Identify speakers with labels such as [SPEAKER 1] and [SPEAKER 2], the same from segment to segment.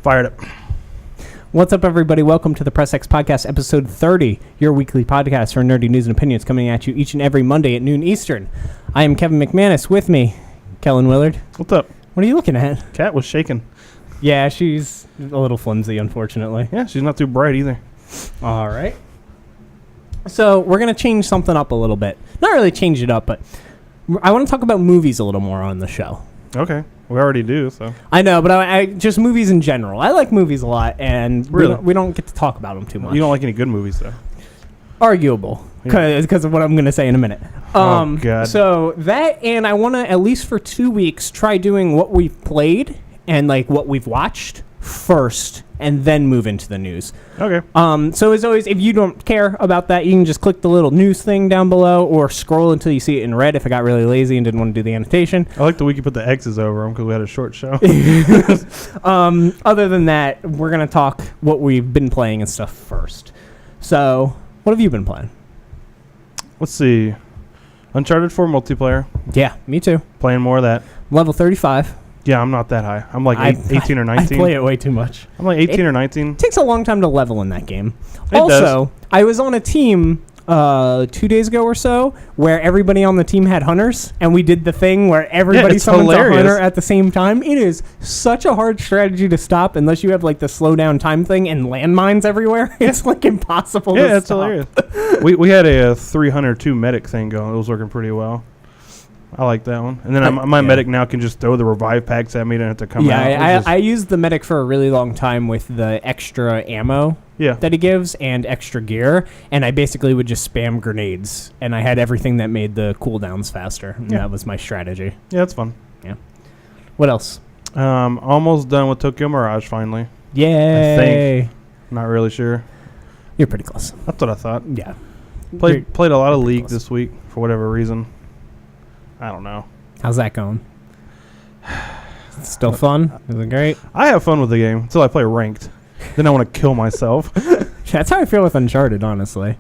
[SPEAKER 1] Fired up.
[SPEAKER 2] What's up, everybody? Welcome to the Press X Podcast, episode 30, your weekly podcast for nerdy news and opinions coming at you each and every Monday at noon Eastern. I am Kevin McManus. With me, Kellen Willard.
[SPEAKER 1] What's up?
[SPEAKER 2] What are you looking at?
[SPEAKER 1] Cat was shaking.
[SPEAKER 2] Yeah, she's a little flimsy, unfortunately.
[SPEAKER 1] Yeah, she's not too bright either.
[SPEAKER 2] All right. So we're going to change something up a little bit. Not really change it up, but I want to talk about movies a little more on the show.
[SPEAKER 1] Okay. We already do, so.
[SPEAKER 2] I know, but I just movies in general. I like movies a lot, and
[SPEAKER 1] really?
[SPEAKER 2] we don't get to talk about them too much.
[SPEAKER 1] You don't like any good movies, though?
[SPEAKER 2] Arguable, because of what I'm going to say in a minute.
[SPEAKER 1] Oh, God.
[SPEAKER 2] So that, and I want to, at least for 2 weeks, try doing what we've played and like what we've watched first, and then move into the news.
[SPEAKER 1] Okay.
[SPEAKER 2] So as always, if you don't care about that, you can just click the little news thing down below or scroll until you see it in red if I got really lazy and didn't want to do the annotation.
[SPEAKER 1] I like the week you put the X's over them because we had a short show.
[SPEAKER 2] Other than that, we're going to talk what we've been playing and stuff first. So, what have you been playing?
[SPEAKER 1] Let's see. Uncharted 4 multiplayer.
[SPEAKER 2] Yeah, me too.
[SPEAKER 1] Playing more of that.
[SPEAKER 2] Level 35.
[SPEAKER 1] Yeah, I'm not that high. I'm like 18 or 19.
[SPEAKER 2] I play it way too much.
[SPEAKER 1] I'm like 18 or 19.
[SPEAKER 2] It takes a long time to level in that game.
[SPEAKER 1] It
[SPEAKER 2] also,
[SPEAKER 1] does.
[SPEAKER 2] I was on a team 2 days ago or so where everybody on the team had hunters, and we did the thing where everybody summons a hunter at the same time. It is such a hard strategy to stop unless you have like the slow down time thing and landmines everywhere. It's like impossible to stop.
[SPEAKER 1] Yeah, it's hilarious. we had a 302 medic thing going. It was working pretty well. I like that one. And then my medic now can just throw the revive packs at me. Don't have to come out.
[SPEAKER 2] Yeah, I used the medic for a really long time with the extra ammo that he gives and extra gear. And I basically would just spam grenades. And I had everything that made the cooldowns faster. And that was my strategy.
[SPEAKER 1] Yeah, that's fun.
[SPEAKER 2] Yeah. What else?
[SPEAKER 1] Almost done with Tokyo Mirage finally.
[SPEAKER 2] Yay.
[SPEAKER 1] I think. Not really sure.
[SPEAKER 2] You're pretty close.
[SPEAKER 1] That's what I thought.
[SPEAKER 2] Yeah.
[SPEAKER 1] Played a lot of League this week for whatever reason. I don't know.
[SPEAKER 2] How's that going? Still fun? Is it great?
[SPEAKER 1] I have fun with the game until I play ranked. Then I want to kill myself.
[SPEAKER 2] That's how I feel with Uncharted, honestly.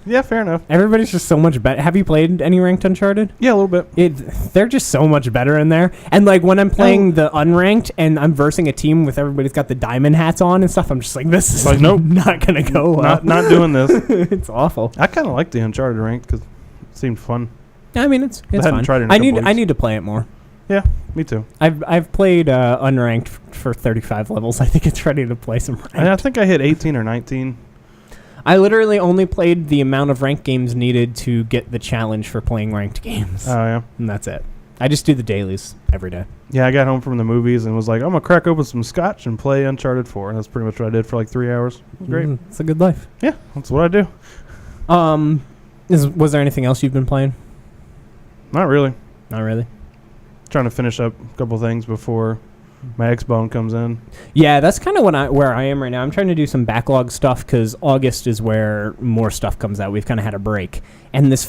[SPEAKER 1] Yeah, fair enough.
[SPEAKER 2] Everybody's just so much better. Have you played any ranked Uncharted?
[SPEAKER 1] Yeah, a little bit.
[SPEAKER 2] They're just so much better in there. And like when I'm playing the unranked and I'm versing a team with everybody's got the diamond hats on and stuff, I'm just like, this is
[SPEAKER 1] nope,
[SPEAKER 2] not going to go well.
[SPEAKER 1] Not doing this.
[SPEAKER 2] It's awful.
[SPEAKER 1] I kind of like the Uncharted ranked because it seemed fun.
[SPEAKER 2] I mean, it's fun.
[SPEAKER 1] Tried it in
[SPEAKER 2] I need to play it more.
[SPEAKER 1] Yeah, me too.
[SPEAKER 2] I've played unranked for 35 levels. I think it's ready to play some ranked.
[SPEAKER 1] I think I hit 18 or 19.
[SPEAKER 2] I literally only played the amount of ranked games needed to get the challenge for playing ranked games.
[SPEAKER 1] Oh, yeah.
[SPEAKER 2] And that's it. I just do the dailies every day.
[SPEAKER 1] Yeah, I got home from the movies and was like, I'm going to crack open some scotch and play Uncharted 4. And that's pretty much what I did for like 3 hours. It was great.
[SPEAKER 2] It's a good life.
[SPEAKER 1] Yeah, that's what I do.
[SPEAKER 2] Was there anything else you've been playing?
[SPEAKER 1] Not really.
[SPEAKER 2] Not really.
[SPEAKER 1] Trying to finish up a couple things before my X-Bone comes in.
[SPEAKER 2] Yeah, that's kind of where I am right now. I'm trying to do some backlog stuff because August is where more stuff comes out. We've kind of had a break. And this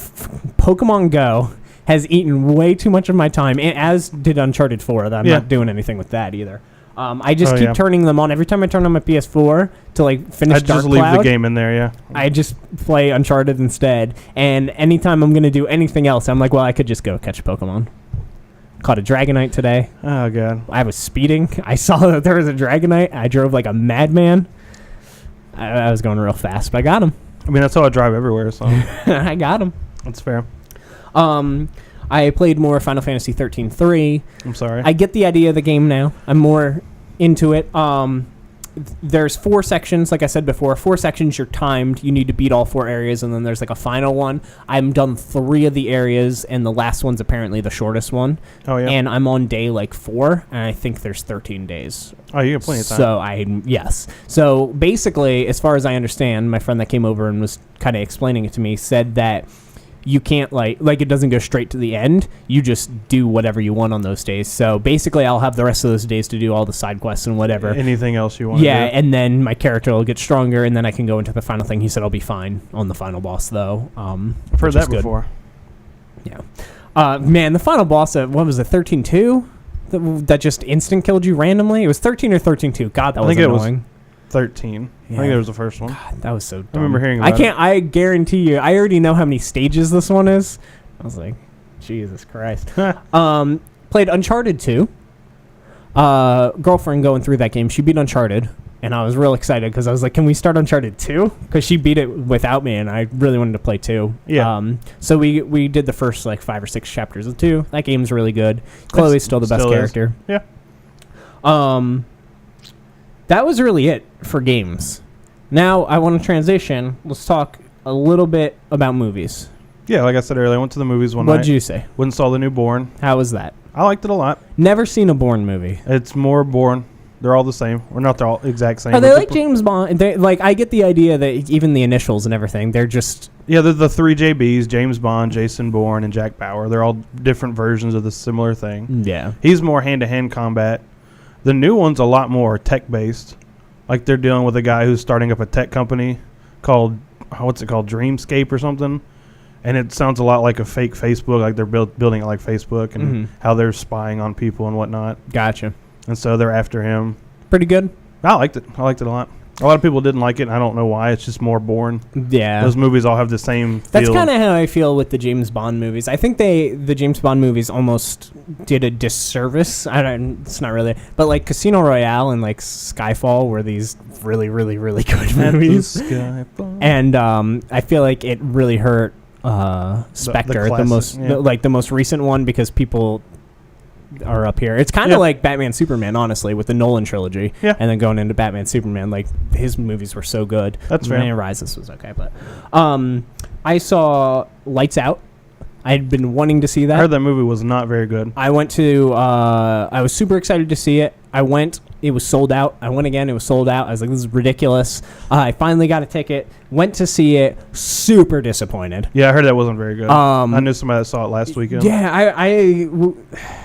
[SPEAKER 2] Pokemon Go has eaten way too much of my time, as did Uncharted 4. I'm not doing anything with that either. I just keep turning them on. Every time I turn on my PS4 to like finish Dark Cloud,
[SPEAKER 1] I just leave the game in there, yeah.
[SPEAKER 2] I just play Uncharted instead. And anytime I'm going to do anything else, I'm like, well, I could just go catch a Pokemon. Caught a Dragonite today.
[SPEAKER 1] Oh, God.
[SPEAKER 2] I was speeding. I saw that there was a Dragonite. I drove like a madman. I was going real fast, but I got him.
[SPEAKER 1] I mean, that's how I drive everywhere, so.
[SPEAKER 2] I got him.
[SPEAKER 1] That's fair.
[SPEAKER 2] I played more Final Fantasy 13-3.
[SPEAKER 1] I'm sorry.
[SPEAKER 2] I get the idea of the game now. I'm more into it. There's 4 sections, like I said before. 4 sections, you're timed. You need to beat all 4 areas, and then there's like a final one. I'm done 3 of the areas, and the last one's apparently the shortest one.
[SPEAKER 1] Oh, yeah.
[SPEAKER 2] And I'm on day like 4, and I think there's 13 days.
[SPEAKER 1] Oh, you got plenty of time.
[SPEAKER 2] Yes. So basically, as far as I understand, my friend that came over and was kind of explaining it to me said that you can't like it doesn't go straight to the end. You just do whatever you want on those days. So basically I'll have the rest of those days to do all the side quests and whatever.
[SPEAKER 1] Anything else you want to do.
[SPEAKER 2] And then my character will get stronger, and then I can go into the final thing. He said I'll be fine on the final boss, though.
[SPEAKER 1] I've heard that before.
[SPEAKER 2] Yeah. Man, the final boss at, what was it, 13-2? That just instant killed you randomly? It was 13 or 13-2. God, that was annoying.
[SPEAKER 1] 13.
[SPEAKER 2] Yeah.
[SPEAKER 1] I think that was the first one.
[SPEAKER 2] God, that was so dumb.
[SPEAKER 1] I remember hearing about it.
[SPEAKER 2] I guarantee you, I already know how many stages this one is. I was like, Jesus Christ. Played Uncharted 2. girlfriend going through that game. She beat Uncharted, and I was real excited because I was like, "Can we start Uncharted 2?" Because she beat it without me, and I really wanted to play 2.
[SPEAKER 1] Yeah.
[SPEAKER 2] So we did the first like 5 or 6 chapters of 2. That game's really good. Chloe's still the best character.
[SPEAKER 1] Yeah.
[SPEAKER 2] That was really it for games. Now I want to transition. Let's talk a little bit about movies.
[SPEAKER 1] Yeah, like I said earlier, I went to the movies one night.
[SPEAKER 2] What'd you say?
[SPEAKER 1] Went and saw the new Bourne.
[SPEAKER 2] How was that?
[SPEAKER 1] I liked it a lot.
[SPEAKER 2] Never seen a Bourne movie.
[SPEAKER 1] It's more Bourne. They're all the same. Or not they're all exact same.
[SPEAKER 2] Are they like James Bond? Like, I get the idea that even the initials and everything, they're just...
[SPEAKER 1] Yeah, they're the 3 JBs, James Bond, Jason Bourne, and Jack Bauer. They're all different versions of the similar thing.
[SPEAKER 2] Yeah.
[SPEAKER 1] He's more hand-to-hand combat. The new one's a lot more tech-based. Like, they're dealing with a guy who's starting up a tech company called, what's it called, Dreamscape or something. And it sounds a lot like a fake Facebook, like they're building it like Facebook and how they're spying on people and whatnot.
[SPEAKER 2] Gotcha.
[SPEAKER 1] And so they're after him.
[SPEAKER 2] Pretty good.
[SPEAKER 1] I liked it. I liked it a lot. A lot of people didn't like it. And I don't know why. It's just more Bourne.
[SPEAKER 2] Yeah.
[SPEAKER 1] Those movies all have the same feel.
[SPEAKER 2] That's kind of how I feel with the James Bond movies. I think the James Bond movies almost did a disservice. It's not really, but like Casino Royale and like Skyfall were these really, really, really good movies. And I feel like it really hurt Spectre, the most recent one, because people are up here. It's kind of like Batman Superman, honestly, with the Nolan trilogy.
[SPEAKER 1] Yeah.
[SPEAKER 2] And then going into Batman Superman, like his movies were so good.
[SPEAKER 1] That's fair.
[SPEAKER 2] Batman Rises was okay, but I saw Lights Out. I had been wanting to see that.
[SPEAKER 1] I heard that movie was not very good.
[SPEAKER 2] I went to I was super excited to see it. I went. It was sold out. I went again. It was sold out. I was like, this is ridiculous. I finally got a ticket. Went to see it. Super disappointed.
[SPEAKER 1] Yeah, I heard that wasn't very good. I knew somebody that saw it last weekend.
[SPEAKER 2] Yeah,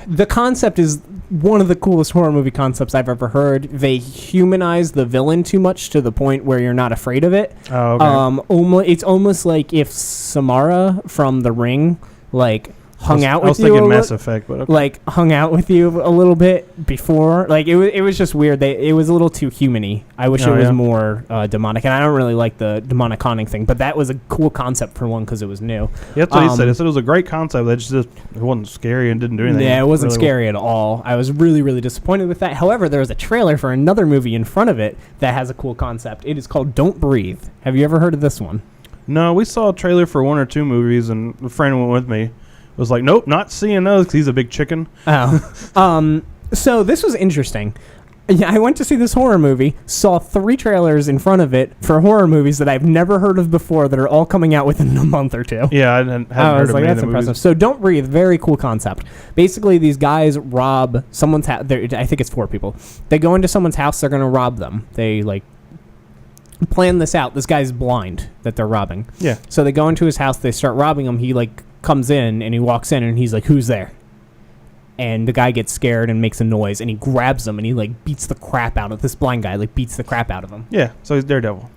[SPEAKER 2] the concept is one of the coolest horror movie concepts I've ever heard. They humanize the villain too much to the point where you're not afraid of it.
[SPEAKER 1] Oh, okay.
[SPEAKER 2] It's almost like if Samara from The Ring, like, hung out with you.
[SPEAKER 1] I was thinking Mass Effect, but okay.
[SPEAKER 2] Like hung out with you a little bit before. Like it was just weird. It was a little too human-y. I wish it was more demonic, and I don't really like the demonic haunting thing. But that was a cool concept for one because it was new.
[SPEAKER 1] Yeah, that's what he said. He said it was a great concept. That just it wasn't scary and didn't do anything.
[SPEAKER 2] Yeah, it wasn't scary at all. I was really, really disappointed with that. However, there was a trailer for another movie in front of it that has a cool concept. It is called Don't Breathe. Have you ever heard of this one?
[SPEAKER 1] No, we saw a trailer for 1 or 2 movies, and a friend went with me. Was like, nope, not seeing those because he's a big chicken.
[SPEAKER 2] Oh. So this was interesting. Yeah, I went to see this horror movie, saw 3 trailers in front of it for horror movies that I've never heard of before that are all coming out within a month or 2.
[SPEAKER 1] Yeah, I hadn't heard of any
[SPEAKER 2] that's
[SPEAKER 1] of the
[SPEAKER 2] impressive.
[SPEAKER 1] movies.
[SPEAKER 2] So Don't Breathe, very cool concept. Basically, these guys rob someone's house. I think it's 4 people. They go into someone's house, they're going to rob them. They, like, plan this out. This guy's blind that they're robbing.
[SPEAKER 1] Yeah.
[SPEAKER 2] So they go into his house, they start robbing him. He, like, comes in and he walks in and he's like, who's there? And the guy gets scared and makes a noise and he grabs him and he like beats the crap out of this blind guy, like beats the crap out of him.
[SPEAKER 1] Yeah, so he's Daredevil.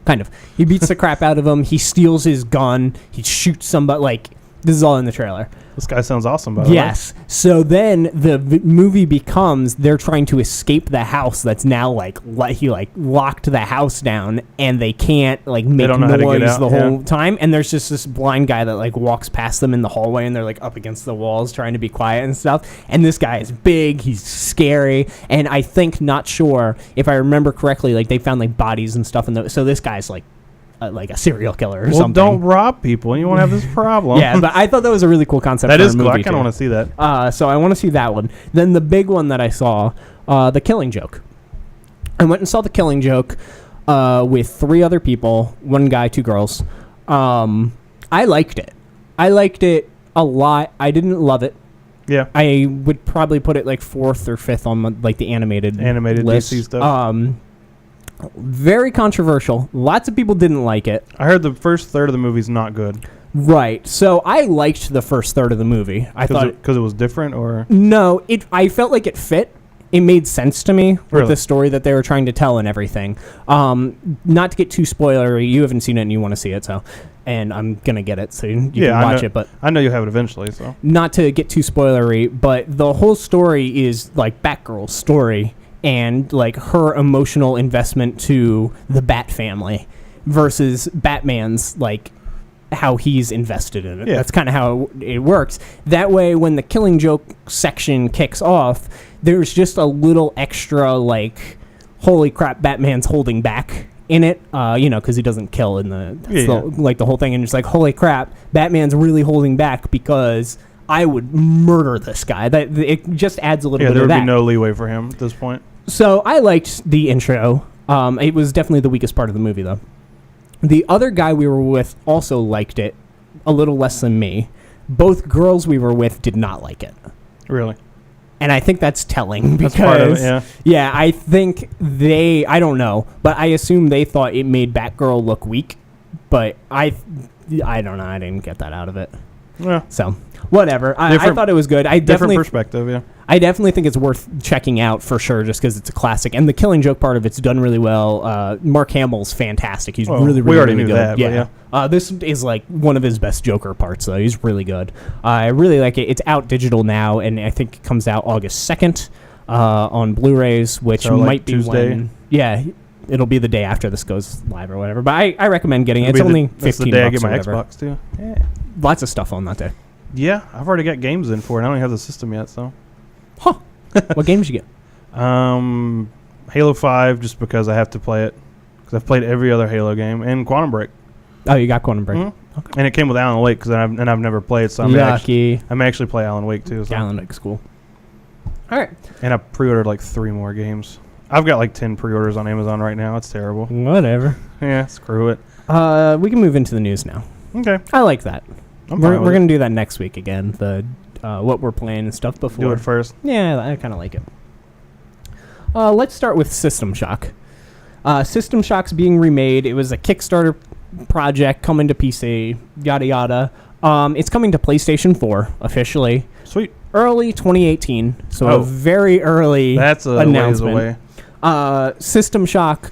[SPEAKER 2] Kind of. He beats the crap out of him. He steals his gun. He shoots somebody. Like, this is all in the trailer.
[SPEAKER 1] This guy sounds awesome, by the way.
[SPEAKER 2] Yes. So then the movie becomes they're trying to escape the house that's now he locked the house down and they can't like make noise the whole time. And there's just this blind guy that like walks past them in the hallway and they're like up against the walls trying to be quiet and stuff. And this guy is big. He's scary. And I think, not sure if I remember correctly, like they found like bodies and stuff. So this guy's like a serial killer or something.
[SPEAKER 1] Well, don't rob people. You won't have this problem.
[SPEAKER 2] Yeah, but I thought that was a really cool concept.
[SPEAKER 1] That is cool. I kind of want to see that.
[SPEAKER 2] So I want to see that one. Then the big one that I saw, The Killing Joke. I went and saw The Killing Joke with 3 other people, 1 guy, 2 girls. I liked it. I liked it a lot. I didn't love it.
[SPEAKER 1] Yeah.
[SPEAKER 2] I would probably put it like 4th or 5th on like the animated list.
[SPEAKER 1] DC stuff.
[SPEAKER 2] Very controversial. Lots of people didn't like it.
[SPEAKER 1] I heard the first third of the movie's not good.
[SPEAKER 2] Right. So I liked the first third of the movie. I thought
[SPEAKER 1] because it was different, or
[SPEAKER 2] no, I felt like it fit. It made sense to me with the story that they were trying to tell and everything. Not to get too spoilery, you haven't seen it and you want to see it, so and I'm gonna get it so you can watch it. But
[SPEAKER 1] I know you'll have it eventually. So
[SPEAKER 2] not to get too spoilery, but the whole story is like Batgirl's story. And like her emotional investment to the Bat family versus Batman's like how he's invested in it. Yeah. That's kind of how it works. That way, when the Killing Joke section kicks off, there's just a little extra, like, holy crap, Batman's holding back in it, because he doesn't kill in the whole thing, and it's like, holy crap, Batman's really holding back because I would murder this guy. That it just adds a little bit of that.
[SPEAKER 1] There would be no leeway for him at this point.
[SPEAKER 2] So I liked the intro. It was definitely the weakest part of the movie, though. The other guy we were with also liked it, a little less than me. Both girls we were with did not like it.
[SPEAKER 1] Really?
[SPEAKER 2] And I think that's telling because,
[SPEAKER 1] that's part of it,
[SPEAKER 2] yeah, I think I don't know, but I assume they thought it made Batgirl look weak, but I don't know, I didn't get that out of it.
[SPEAKER 1] Yeah.
[SPEAKER 2] So, whatever. I thought it was good.
[SPEAKER 1] Different perspective, yeah.
[SPEAKER 2] I definitely think it's worth checking out for sure, just because it's a classic, and the Killing Joke part of it's done really well. Mark Hamill's fantastic. He's really,
[SPEAKER 1] we already
[SPEAKER 2] really
[SPEAKER 1] knew
[SPEAKER 2] good.
[SPEAKER 1] that,
[SPEAKER 2] Yeah. This is like one of his best Joker parts, though. He's really good. I really like it. It's out digital now, and I think it comes out August 2nd on Blu-rays, which might be
[SPEAKER 1] Tuesday.
[SPEAKER 2] when. Yeah, it'll be the day after this goes live or whatever. But I recommend getting it. It's only $15.
[SPEAKER 1] That's the day I get my
[SPEAKER 2] whatever.
[SPEAKER 1] Xbox too. Yeah.
[SPEAKER 2] Lots of stuff on that day.
[SPEAKER 1] Yeah, I've already got games in for it. I don't even have the system yet, so.
[SPEAKER 2] Huh. What games you get?
[SPEAKER 1] Halo 5, just because I have to play it. Because I've played every other Halo game. And Quantum Break.
[SPEAKER 2] Oh, you got Quantum Break.
[SPEAKER 1] Mm-hmm. Okay. And it came with Alan Wake, I've never played, so I may actually play Alan Wake, too. So.
[SPEAKER 2] Alan Wake's cool. All right.
[SPEAKER 1] And I pre-ordered like 3 more games. I've got like 10 pre-orders on Amazon right now. It's terrible.
[SPEAKER 2] Whatever.
[SPEAKER 1] Yeah, screw it.
[SPEAKER 2] We can move into the news now.
[SPEAKER 1] Okay.
[SPEAKER 2] I like that.
[SPEAKER 1] We're
[SPEAKER 2] going to do that next week again, the what we're playing and stuff before.
[SPEAKER 1] Do it first.
[SPEAKER 2] Yeah, I kind of like it. Let's start with System Shock. System Shock's being remade. It was a Kickstarter project coming to PC, yada yada. It's coming to PlayStation 4 officially.
[SPEAKER 1] Sweet.
[SPEAKER 2] Early 2018, so a very early announcement.
[SPEAKER 1] Ways away.
[SPEAKER 2] System Shock,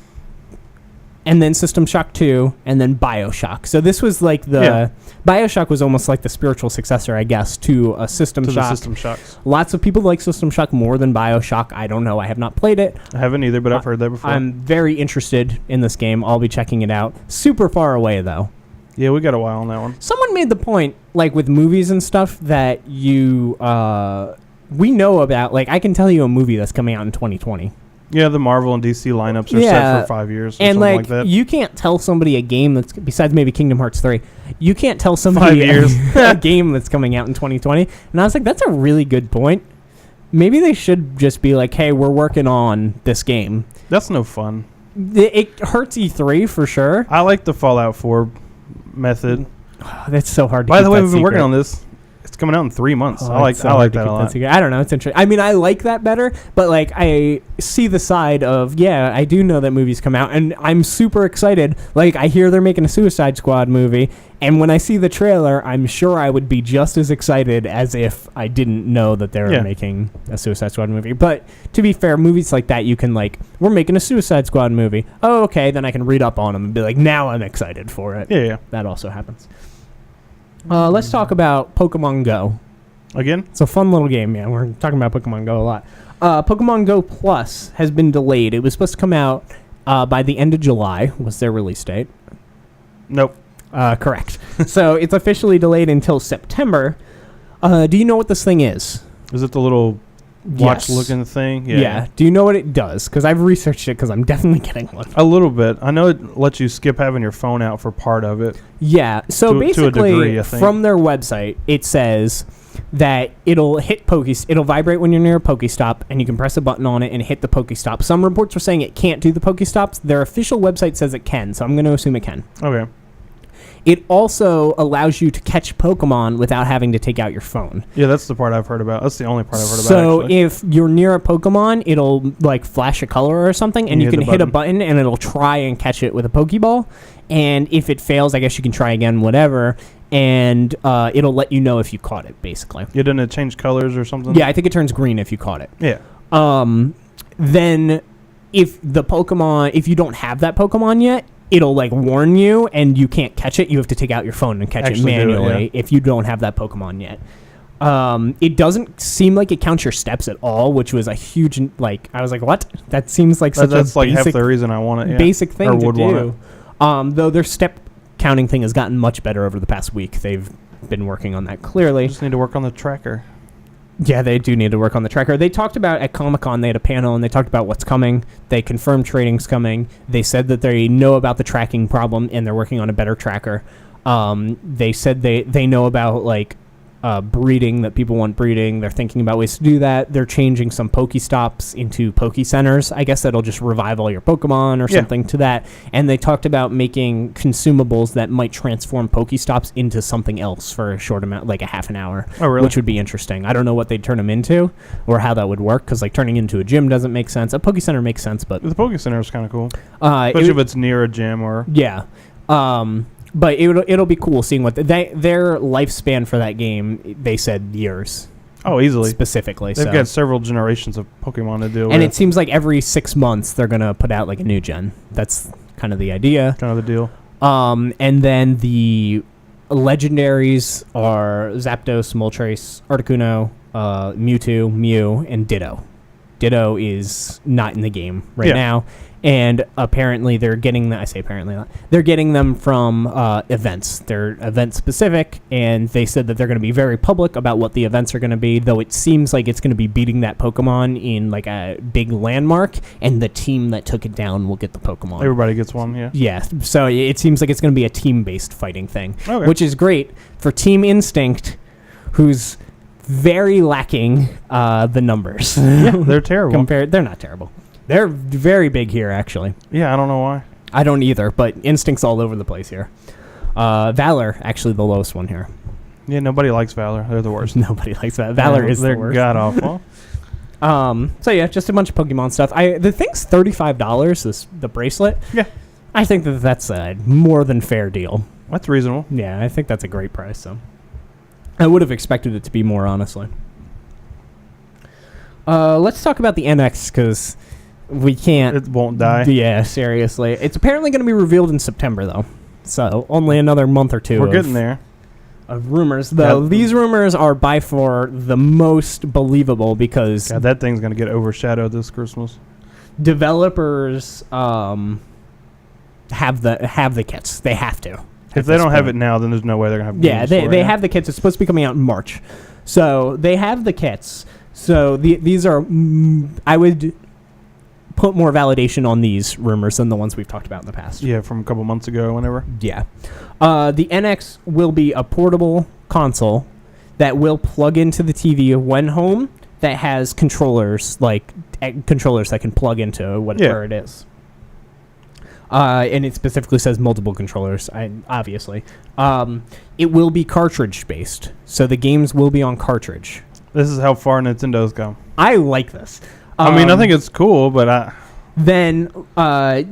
[SPEAKER 2] and then System Shock 2, and then BioShock. So this was like BioShock was almost like the spiritual successor, I guess, to a System Shock.
[SPEAKER 1] The System Shocks.
[SPEAKER 2] Lots of people like System Shock more than BioShock. I don't know. I have not played it.
[SPEAKER 1] I haven't either, but I've heard that before.
[SPEAKER 2] I'm very interested in this game. I'll be checking it out. Super far away, though.
[SPEAKER 1] Yeah, we got a while on that one.
[SPEAKER 2] Someone made the point, like with movies and stuff, that we know about. Like, I can tell you a movie that's coming out in 2020.
[SPEAKER 1] Yeah, the Marvel and DC lineups are set for 5 years or
[SPEAKER 2] and
[SPEAKER 1] something like that.
[SPEAKER 2] You can't tell somebody a game that's, besides maybe Kingdom Hearts 3, you can't tell somebody
[SPEAKER 1] 5 years.
[SPEAKER 2] a game that's coming out in 2020. And I was like, that's a really good point. Maybe they should just be like, hey, we're working on this game.
[SPEAKER 1] That's no fun.
[SPEAKER 2] It hurts E3 for sure.
[SPEAKER 1] I like the Fallout 4 method.
[SPEAKER 2] That's so hard to
[SPEAKER 1] By
[SPEAKER 2] keep
[SPEAKER 1] the way,
[SPEAKER 2] that
[SPEAKER 1] we've been
[SPEAKER 2] secret.
[SPEAKER 1] working on this. It's coming out in 3 months. I like that a lot.
[SPEAKER 2] I don't know. It's interesting. I mean, I like that better, but like I see the side of, I do know that movies come out, and I'm super excited. Like, I hear they're making a Suicide Squad movie, and when I see the trailer, I'm sure I would be just as excited as if I didn't know that they were making a Suicide Squad movie. But to be fair, movies like that, you can like, we're making a Suicide Squad movie. Oh, okay. Then I can read up on them and be like, now I'm excited for it.
[SPEAKER 1] Yeah.
[SPEAKER 2] That also happens. Let's talk about Pokemon Go.
[SPEAKER 1] Again?
[SPEAKER 2] It's a fun little game, yeah. We're talking about Pokemon Go a lot. Pokemon Go Plus has been delayed. It was supposed to come out by the end of July, was their release date.
[SPEAKER 1] Nope.
[SPEAKER 2] Correct. So it's officially delayed until September. Do you know what this thing is?
[SPEAKER 1] Is it the little watch-looking thing?
[SPEAKER 2] Yeah. Do you know what it does? Because I've researched it because I'm definitely getting one.
[SPEAKER 1] A little bit. I know it lets you skip having your phone out for part of it.
[SPEAKER 2] Yeah. So basically,
[SPEAKER 1] to a degree, I think.
[SPEAKER 2] From their website, it says that it'll vibrate when you're near a Pokestop, and you can press a button on it and hit the Pokestop. Some reports are saying it can't do the Pokestops. Their official website says it can, so I'm going to assume it can.
[SPEAKER 1] Okay.
[SPEAKER 2] It also allows you to catch Pokemon without having to take out your phone.
[SPEAKER 1] Yeah, that's the part I've heard about. That's the only part I've heard about,
[SPEAKER 2] So
[SPEAKER 1] actually.
[SPEAKER 2] if you're near a Pokemon, it'll like flash a color or something, and you can hit a button, and it'll try and catch it with a Pokeball. And if it fails, I guess you can try again, whatever. And it'll let you know if you caught it, basically.
[SPEAKER 1] Yeah, didn't it change colors or something?
[SPEAKER 2] Yeah, I think it turns green if you caught it.
[SPEAKER 1] Yeah.
[SPEAKER 2] Then if you don't have that Pokemon yet, it'll like warn you, and you can't catch it. You have to take out your phone and catch it manually if you don't have that Pokemon yet. It doesn't seem like it counts your steps at all, which was a huge, like, I was like, what? That seems like
[SPEAKER 1] that's like half the reason I want it. Yeah.
[SPEAKER 2] Basic thing
[SPEAKER 1] or
[SPEAKER 2] to
[SPEAKER 1] would
[SPEAKER 2] do.
[SPEAKER 1] Want it.
[SPEAKER 2] Though their step counting thing has gotten much better over the past week. They've been working on that clearly.
[SPEAKER 1] Just need to work on the tracker.
[SPEAKER 2] Yeah, they do need to work on the tracker. They talked about at Comic-Con, they had a panel, and they talked about what's coming. They confirmed trading's coming. They said that they know about the tracking problem, and they're working on a better tracker. They said they know about, like, breeding, that people want breeding. They're thinking about ways to do that. They're changing some Pokestops into Poke Centers. I guess that'll just revive all your Pokemon or something to that. And they talked about making consumables that might transform Pokestops into something else for a short amount, like a half an hour.
[SPEAKER 1] Oh, really?
[SPEAKER 2] Which would be interesting. I don't know what they'd turn them into or how that would work, because like turning into a gym doesn't make sense. A Poke Center makes sense, but
[SPEAKER 1] The Poke Center is kind of cool, especially if it's near a gym or.
[SPEAKER 2] yeah. But it'll be cool seeing what their lifespan for that game. They said years.
[SPEAKER 1] Oh, easily.
[SPEAKER 2] Specifically,
[SPEAKER 1] They've got several generations of Pokemon to deal with.
[SPEAKER 2] And it seems like every 6 months they're gonna put out like a new gen. That's kind of the idea.
[SPEAKER 1] Kind of the deal.
[SPEAKER 2] And then the legendaries are Zapdos, Moltres, Articuno, Mewtwo, Mew, and Ditto. Ditto is not in the game right now. And apparently they're getting them. I say apparently not. They're getting them from events. They're event specific, and they said that they're going to be very public about what the events are going to be. Though it seems like it's going to be beating that Pokemon in like a big landmark, and the team that took it down will get the Pokemon.
[SPEAKER 1] Everybody gets one, yeah.
[SPEAKER 2] Yeah. So it seems like it's going to be a team-based fighting thing,
[SPEAKER 1] okay.
[SPEAKER 2] Which is great for Team Instinct, who's very lacking the numbers.
[SPEAKER 1] Yeah, they're terrible.
[SPEAKER 2] They're not terrible. They're very big here, actually.
[SPEAKER 1] Yeah, I don't know why.
[SPEAKER 2] I don't either, but Instinct's all over the place here. Valor, actually the lowest one here.
[SPEAKER 1] Yeah, nobody likes Valor. They're the worst.
[SPEAKER 2] Nobody likes that. Valor is the worst.
[SPEAKER 1] They're god-awful.
[SPEAKER 2] So yeah, just a bunch of Pokemon stuff. The thing's $35, the bracelet.
[SPEAKER 1] Yeah.
[SPEAKER 2] I think that's a more than fair deal.
[SPEAKER 1] That's reasonable.
[SPEAKER 2] Yeah, I think that's a great price, so. I would have expected it to be more, honestly. Let's talk about the NX, because we can't.
[SPEAKER 1] It won't die.
[SPEAKER 2] Yeah, seriously. It's apparently going to be revealed in September, though. So only another month or two.
[SPEAKER 1] We're getting there.
[SPEAKER 2] Of rumors, though. These rumors are by far the most believable because
[SPEAKER 1] God, that thing's going to get overshadowed this Christmas.
[SPEAKER 2] Developers have the kits. They have to.
[SPEAKER 1] If they don't have it now, then there's no way they're going to have.
[SPEAKER 2] Yeah, they have the kits. It's supposed to be coming out in March, so they have the kits. So these are. I would put more validation on these rumors than the ones we've talked about in the past.
[SPEAKER 1] Yeah, from a couple months ago or whenever.
[SPEAKER 2] Yeah. The NX will be a portable console that will plug into the TV when home that has controllers, like controllers that can plug into whatever it is. And it specifically says multiple controllers, obviously. It will be cartridge-based, so the games will be on cartridge.
[SPEAKER 1] This is how far Nintendo's come.
[SPEAKER 2] I like this.
[SPEAKER 1] I mean, I think it's cool, but
[SPEAKER 2] Then,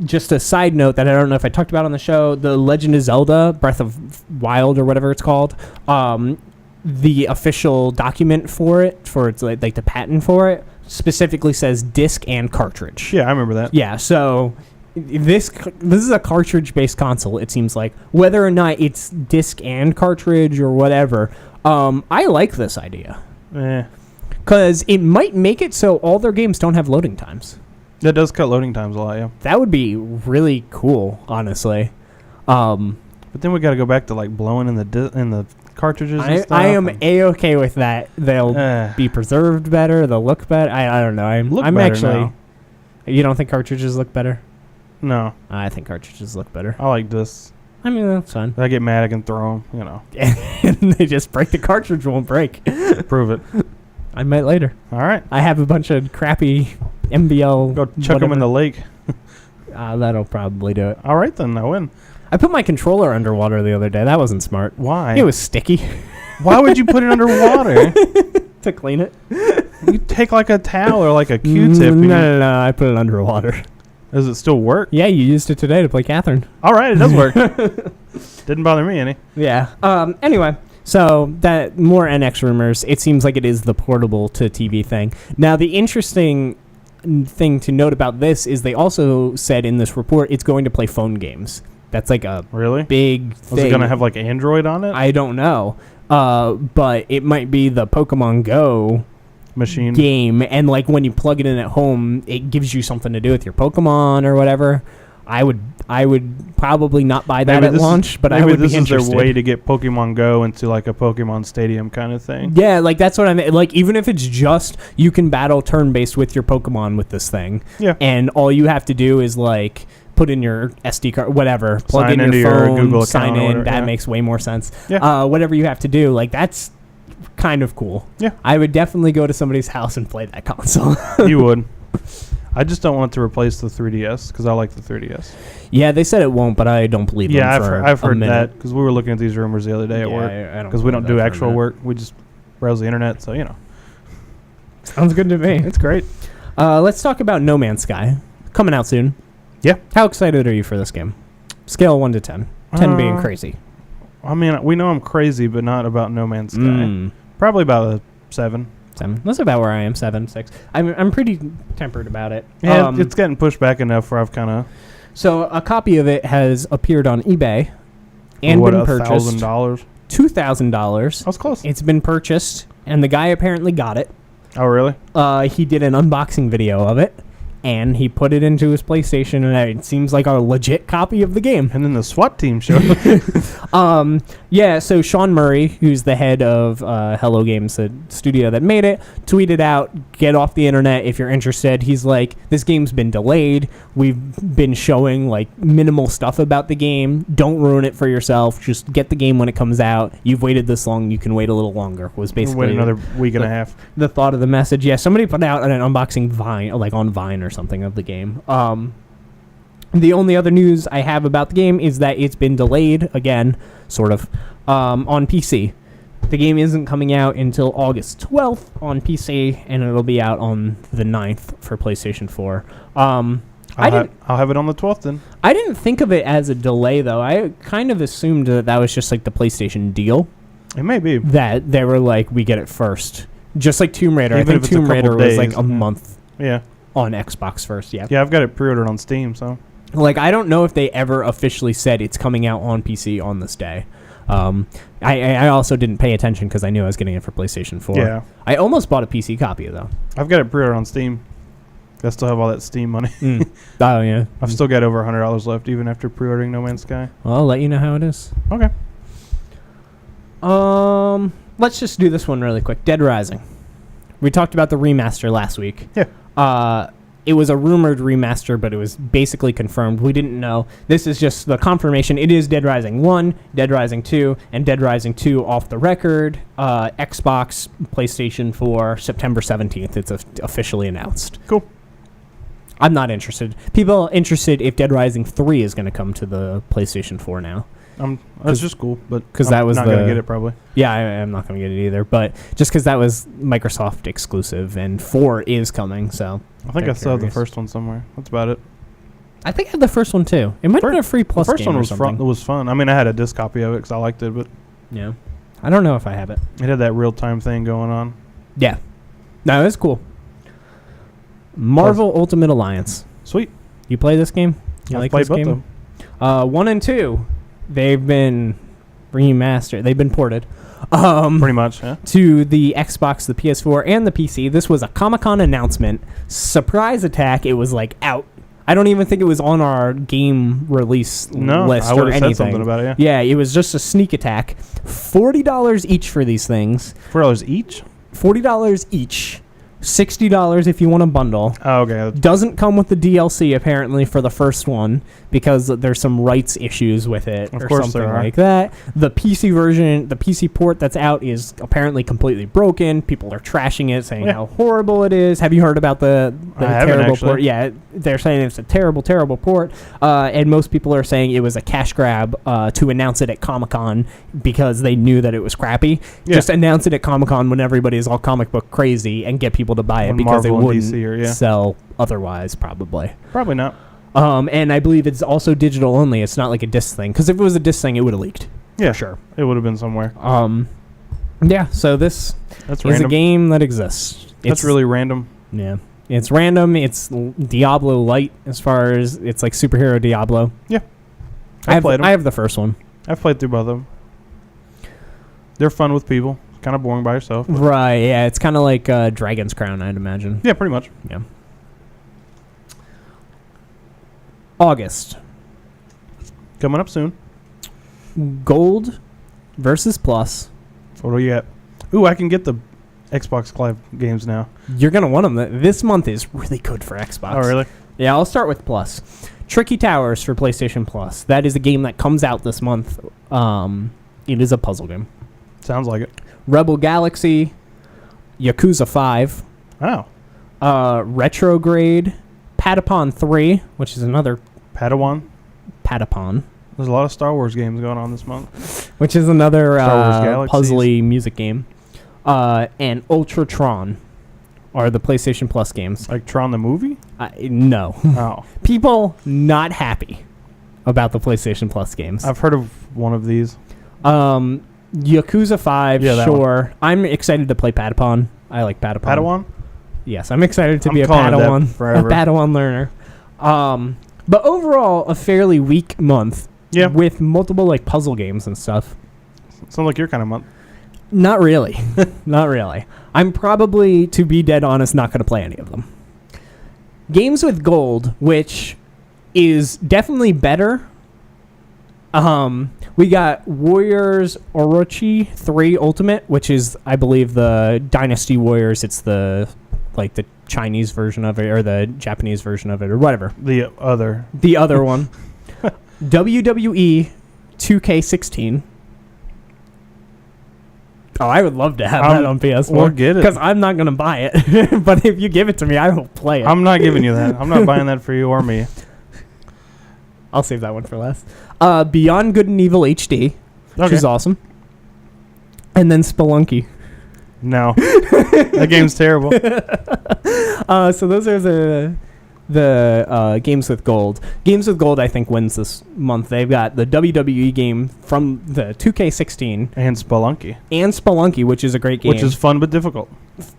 [SPEAKER 2] just a side note that I don't know if I talked about on the show, the Legend of Zelda Breath of Wild or whatever it's called, the official document for its like the patent for it specifically says disc and cartridge.
[SPEAKER 1] Yeah, I remember that.
[SPEAKER 2] Yeah, so this is a cartridge-based console, it seems like. Whether or not it's disc and cartridge or whatever, I like this idea. Because it might make it so all their games don't have loading times.
[SPEAKER 1] That does cut loading times a lot, yeah.
[SPEAKER 2] That would be really cool, honestly.
[SPEAKER 1] But then we got to go back to like blowing in the cartridges and stuff.
[SPEAKER 2] I am A-okay with that. They'll be preserved better. They'll look better. I don't know. I'm actually.
[SPEAKER 1] Now.
[SPEAKER 2] You don't think cartridges look better?
[SPEAKER 1] No.
[SPEAKER 2] I think cartridges look better.
[SPEAKER 1] I like this.
[SPEAKER 2] I mean, that's fine.
[SPEAKER 1] If I get mad, I can throw them,
[SPEAKER 2] And they just break. The cartridge won't break.
[SPEAKER 1] Prove it.
[SPEAKER 2] I might later.
[SPEAKER 1] All right.
[SPEAKER 2] I have a bunch of crappy MBL.
[SPEAKER 1] Go chuck them in the lake.
[SPEAKER 2] That'll probably do it.
[SPEAKER 1] All right, then. I win.
[SPEAKER 2] I put my controller underwater the other day. That wasn't smart.
[SPEAKER 1] Why?
[SPEAKER 2] It was sticky.
[SPEAKER 1] Why would you put it underwater?
[SPEAKER 2] To clean it.
[SPEAKER 1] You take like a towel or like a Q-tip.
[SPEAKER 2] No. I put it underwater.
[SPEAKER 1] Does it still work?
[SPEAKER 2] Yeah, you used it today to play Catherine.
[SPEAKER 1] All right, it does work. Didn't bother me any.
[SPEAKER 2] Yeah. Anyway, so that more NX rumors. It seems like it is the portable to TV thing. Now, the interesting thing to note about this is they also said in this report it's going to play phone games. That's like a big thing.
[SPEAKER 1] Was it going to have like Android on it?
[SPEAKER 2] I don't know. But it might be the Pokemon Go
[SPEAKER 1] machine
[SPEAKER 2] game, and like when you plug it in at home, it gives you something to do with your Pokemon or whatever. I would probably not buy that at launch, but I would be interested.
[SPEAKER 1] Maybe this is their way to get Pokemon Go into like a Pokemon Stadium kind of thing.
[SPEAKER 2] Yeah, like that's what I mean. Like even if it's just you can battle turn-based with your Pokemon with this thing.
[SPEAKER 1] Yeah.
[SPEAKER 2] And all you have to do is like put in your SD card, whatever, plug
[SPEAKER 1] sign
[SPEAKER 2] in
[SPEAKER 1] into
[SPEAKER 2] your phone,
[SPEAKER 1] your Google
[SPEAKER 2] sign
[SPEAKER 1] account
[SPEAKER 2] in.
[SPEAKER 1] whatever,
[SPEAKER 2] That makes way more sense.
[SPEAKER 1] Yeah.
[SPEAKER 2] Whatever you have to do, like that's kind of cool.
[SPEAKER 1] Yeah.
[SPEAKER 2] I would definitely go to somebody's house and play that console.
[SPEAKER 1] You would. I just don't want it to replace the 3DS because I like the 3DS.
[SPEAKER 2] Yeah, they said it won't, but I don't believe them.
[SPEAKER 1] Yeah, I've heard that because we were looking at these rumors the other day at work. Because we don't do actual work. We just browse the internet, so,
[SPEAKER 2] Sounds good to me.
[SPEAKER 1] It's great.
[SPEAKER 2] Let's talk about No Man's Sky. Coming out soon.
[SPEAKER 1] Yeah.
[SPEAKER 2] How excited are you for this game? Scale of 1 to 10. 10 being crazy.
[SPEAKER 1] I mean, we know I'm crazy, but not about No Man's Sky. Probably about a 7.
[SPEAKER 2] 7. That's about where I am. 7, 6. I'm pretty tempered about it.
[SPEAKER 1] Yeah, it's getting pushed back enough where I've kind of...
[SPEAKER 2] So a copy of it has appeared on eBay and been purchased.
[SPEAKER 1] $1,000?
[SPEAKER 2] $2,000.
[SPEAKER 1] That's close.
[SPEAKER 2] It's been purchased, and the guy apparently got it.
[SPEAKER 1] Oh, really?
[SPEAKER 2] He did an unboxing video of it, and he put it into his PlayStation, and it seems like a legit copy of the game.
[SPEAKER 1] And then the SWAT team showed up.
[SPEAKER 2] Yeah, so Sean Murray, who's the head of Hello Games, the studio that made it, tweeted out, get off the internet if you're interested. He's like, this game's been delayed. We've been showing like minimal stuff about the game. Don't ruin it for yourself. Just get the game when it comes out. You've waited this long. You can wait a little longer, was basically
[SPEAKER 1] wait another week and a half.
[SPEAKER 2] The thought of the message. Yeah, somebody put out an unboxing Vine, like on Vine or something of the game. The only other news I have about the game is that it's been delayed again, sort of, on PC. The game isn't coming out until August 12th on PC, and it'll be out on the 9th for PlayStation 4.
[SPEAKER 1] I'll have it on the 12th then.
[SPEAKER 2] I didn't think of it as a delay, though. I kind of assumed that was just like the PlayStation deal.
[SPEAKER 1] It may be.
[SPEAKER 2] That they were like, we get it first. Just like Tomb Raider.
[SPEAKER 1] Even
[SPEAKER 2] I think Tomb Raider was like a
[SPEAKER 1] yeah.
[SPEAKER 2] month on Xbox first, yeah.
[SPEAKER 1] Yeah, I've got it pre-ordered on Steam, so...
[SPEAKER 2] Like, I don't know if they ever officially said it's coming out on PC on this day. I also didn't pay attention because I knew I was getting it for PlayStation 4.
[SPEAKER 1] Yeah.
[SPEAKER 2] I almost bought a PC copy, though.
[SPEAKER 1] I've got it pre-ordered on Steam. I still have all that Steam money.
[SPEAKER 2] Oh, yeah.
[SPEAKER 1] I've still got over $100 left, even after pre-ordering No Man's Sky.
[SPEAKER 2] Well, I'll let you know how it is.
[SPEAKER 1] Okay.
[SPEAKER 2] Let's just do this one really quick. Dead Rising. We talked about the remaster last week.
[SPEAKER 1] Yeah.
[SPEAKER 2] It was a rumored remaster, but it was basically confirmed. We didn't know. This is just the confirmation. It is Dead Rising 1, Dead Rising 2, and Dead Rising 2 off the record. Xbox, PlayStation 4, September 17th. It's officially announced.
[SPEAKER 1] Cool.
[SPEAKER 2] I'm not interested. People are interested if Dead Rising 3 is going to come to the PlayStation 4 now.
[SPEAKER 1] That's just cool, but
[SPEAKER 2] because that was
[SPEAKER 1] not going to get it probably.
[SPEAKER 2] Yeah, I'm not going to get it either. But just because that was Microsoft exclusive, and 4 is coming, so
[SPEAKER 1] I think I still have the first one somewhere. That's about it.
[SPEAKER 2] I think I had the first one too. It might have been a free plus.
[SPEAKER 1] The first
[SPEAKER 2] game
[SPEAKER 1] one
[SPEAKER 2] was
[SPEAKER 1] fun. I mean, I had a disc copy of it because I liked it, but
[SPEAKER 2] yeah, I don't know if I have it.
[SPEAKER 1] It had that real time thing going on.
[SPEAKER 2] Yeah, no, it's cool. Marvel Ultimate Alliance.
[SPEAKER 1] Sweet.
[SPEAKER 2] You play this game? You
[SPEAKER 1] like this game?
[SPEAKER 2] 1 and 2. They've been remastered. They've been ported.
[SPEAKER 1] Pretty much, yeah.
[SPEAKER 2] To the Xbox, the PS4, and the PC. This was a Comic-Con announcement. Surprise attack. It was like out. I don't even think it was on our game release list
[SPEAKER 1] I
[SPEAKER 2] or
[SPEAKER 1] would have
[SPEAKER 2] anything.
[SPEAKER 1] said something about it,
[SPEAKER 2] Yeah, it was just a sneak attack. $40 each for these things.
[SPEAKER 1] $4 each?
[SPEAKER 2] $40 each. $60 if you want a bundle.
[SPEAKER 1] Oh, okay.
[SPEAKER 2] Doesn't come with the DLC apparently for the first one because there's some rights issues with it or something like that. The PC version, the PC port that's out is apparently completely broken. People are trashing it, saying how horrible it is. Have you heard about the terrible port? Yeah, they're saying it's a terrible, terrible port. And most people are saying it was a cash grab to announce it at Comic-Con because they knew that it was crappy. Yeah. Just announce it at Comic-Con when everybody is all comic book crazy and get people to buy it because Marvel they wouldn't sell otherwise, probably.
[SPEAKER 1] Probably not.
[SPEAKER 2] And I believe it's also digital only. It's not like a disc thing. Because if it was a disc thing, it would have leaked.
[SPEAKER 1] Yeah, sure. It would have been somewhere.
[SPEAKER 2] Yeah, so this is a game that exists.
[SPEAKER 1] That's really random.
[SPEAKER 2] Yeah. It's random. It's Diablo light as far as it's like superhero Diablo.
[SPEAKER 1] Yeah. I
[SPEAKER 2] have the first one.
[SPEAKER 1] I've played through both of them. They're fun with people. Kind of boring by yourself.
[SPEAKER 2] Right, yeah. It's kind of like Dragon's Crown, I'd imagine.
[SPEAKER 1] Yeah, pretty much.
[SPEAKER 2] Yeah. August.
[SPEAKER 1] Coming up soon.
[SPEAKER 2] Gold versus Plus.
[SPEAKER 1] What do you get? Ooh, I can get the Xbox Live games now.
[SPEAKER 2] You're going to want them. This month is really good for Xbox.
[SPEAKER 1] Oh, really?
[SPEAKER 2] Yeah, I'll start with Plus. Tricky Towers for PlayStation Plus. That is a game that comes out this month. It is a puzzle game.
[SPEAKER 1] Sounds like it.
[SPEAKER 2] Rebel Galaxy, Yakuza 5, Retrograde, Patapon 3, which is another
[SPEAKER 1] Padawan.
[SPEAKER 2] Patapon,
[SPEAKER 1] There's a lot of Star Wars games going on this month.
[SPEAKER 2] which is another
[SPEAKER 1] Star Wars
[SPEAKER 2] puzzly music game, and Ultratron are the PlayStation Plus games.
[SPEAKER 1] Like Tron the movie?
[SPEAKER 2] No.
[SPEAKER 1] Oh.
[SPEAKER 2] People not happy about the PlayStation Plus games.
[SPEAKER 1] I've heard of one of these.
[SPEAKER 2] Yakuza 5,
[SPEAKER 1] Yeah, that
[SPEAKER 2] sure. I'm excited to play Patapon. I like Patapon.
[SPEAKER 1] Padawan?
[SPEAKER 2] Yes, I'm excited to
[SPEAKER 1] I'm
[SPEAKER 2] be a
[SPEAKER 1] calling it that
[SPEAKER 2] Padawan. A
[SPEAKER 1] forever.
[SPEAKER 2] Padawan learner. But overall, a fairly weak month.
[SPEAKER 1] Yeah.
[SPEAKER 2] With multiple like puzzle games and stuff.
[SPEAKER 1] Sounds like your kind of month.
[SPEAKER 2] Not really. Not really. I'm probably, to be dead honest, not going to play any of them. Games with Gold, which is definitely better. We got Warriors Orochi 3 Ultimate, which is, I believe, the Dynasty Warriors. It's the Chinese version of it, or the Japanese version of it, or whatever.
[SPEAKER 1] The other
[SPEAKER 2] one. WWE 2K16. Oh, I would love to have that on PS4.
[SPEAKER 1] We'll get it.
[SPEAKER 2] Because I'm not going to buy it. But if you give it to me, I will play it.
[SPEAKER 1] I'm not giving you that. I'm not buying that for you or me.
[SPEAKER 2] I'll save that one for last. Beyond Good and Evil HD, which is awesome. And then Spelunky.
[SPEAKER 1] No. That game's terrible.
[SPEAKER 2] So those are the Games with Gold. Games with Gold, I think, wins this month. They've got the WWE game from the 2K16.
[SPEAKER 1] And Spelunky.
[SPEAKER 2] And Spelunky, which is a great game.
[SPEAKER 1] Which is fun but difficult.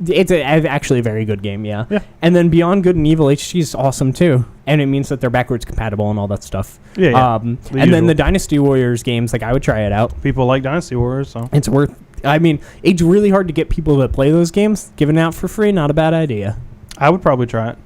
[SPEAKER 2] It's actually a very good game, yeah.
[SPEAKER 1] Yeah.
[SPEAKER 2] And then Beyond Good and Evil HD is awesome, too. And it means that they're backwards compatible and all that stuff.
[SPEAKER 1] Yeah.
[SPEAKER 2] And then the Dynasty Warriors games, I would try it out.
[SPEAKER 1] People like Dynasty Warriors, so.
[SPEAKER 2] It's worth... it's really hard to get people to play those games. Giving it out for free, not a bad idea.
[SPEAKER 1] I would probably try it.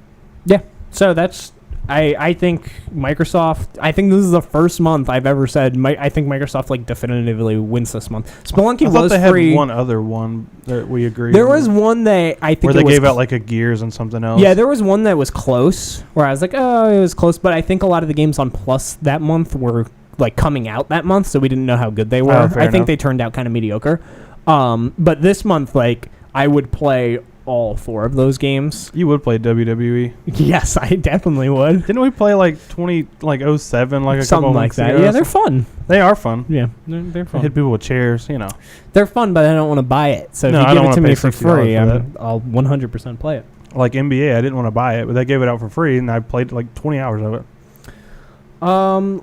[SPEAKER 2] Yeah. So that's... I think Microsoft... I think this is the first month I've ever said... I think Microsoft, definitively wins this month. Spelunky was
[SPEAKER 1] they
[SPEAKER 2] free.
[SPEAKER 1] had one other one that we agreed.
[SPEAKER 2] There was one that I think...
[SPEAKER 1] Where they gave out, a Gears and something else.
[SPEAKER 2] Yeah, there was one that was close. Where I was like, oh, it was close. But I think a lot of the games on Plus that month were, coming out that month. So we didn't know how good they were. I think they turned out kind of mediocre. But this month, I would play all 4 of those games.
[SPEAKER 1] You would play WWE.
[SPEAKER 2] Yes, I definitely would.
[SPEAKER 1] Didn't we play 07 a
[SPEAKER 2] Something
[SPEAKER 1] couple
[SPEAKER 2] like
[SPEAKER 1] weeks
[SPEAKER 2] that.
[SPEAKER 1] ago?
[SPEAKER 2] Yeah, they're fun.
[SPEAKER 1] They are fun.
[SPEAKER 2] Yeah, they're fun.
[SPEAKER 1] Hit people with chairs,
[SPEAKER 2] They're fun, but I don't want to buy it. So if you give it to me for free, I'll 100% play it.
[SPEAKER 1] Like NBA, I didn't want to buy it, but they gave it out for free, and I played 20 hours of it.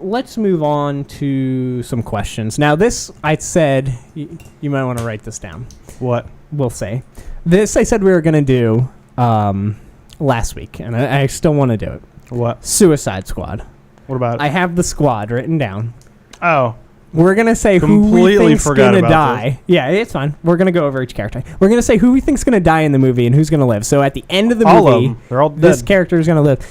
[SPEAKER 2] Let's move on to some questions. Now, this, I said, you might want to write this down.
[SPEAKER 1] What?
[SPEAKER 2] We'll say. This I said we were going to do last week, and I still want to do it.
[SPEAKER 1] What?
[SPEAKER 2] Suicide Squad.
[SPEAKER 1] What about it?
[SPEAKER 2] I have the squad written down.
[SPEAKER 1] Oh.
[SPEAKER 2] We're going to say who we think's going to die. This. Yeah, it's fine. We're going to go over each character. We're going to say who we think's going to die in the movie and who's going to live. So at the end of the movie,
[SPEAKER 1] they're all dead.
[SPEAKER 2] This character is going to live.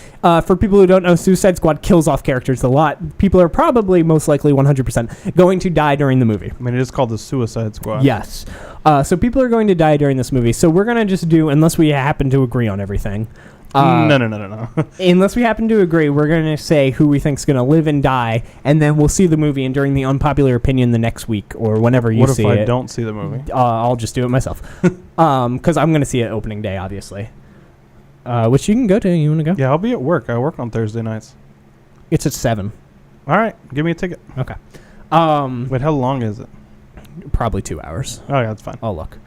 [SPEAKER 2] For people who don't know, Suicide Squad kills off characters a lot. People are probably most likely 100% going to die during the movie.
[SPEAKER 1] I mean, it is called the Suicide Squad.
[SPEAKER 2] Yes. So people are going to die during this movie. So we're going to just do, unless we happen to agree on everything.
[SPEAKER 1] No.
[SPEAKER 2] Unless we happen to agree, we're going to say who we think's going to live and die, and then we'll see the movie, and during the unpopular opinion the next week, or whenever you see it.
[SPEAKER 1] What if I don't see the movie?
[SPEAKER 2] I'll just do it myself. Because I'm going to see it opening day, obviously. Which you can go to. You want to go?
[SPEAKER 1] Yeah, I'll be at work. I work on Thursday nights.
[SPEAKER 2] It's at 7.
[SPEAKER 1] All right. Give me a ticket.
[SPEAKER 2] Okay.
[SPEAKER 1] Wait, how long is it?
[SPEAKER 2] Probably 2 hours.
[SPEAKER 1] Oh, yeah, that's fine.
[SPEAKER 2] I'll look.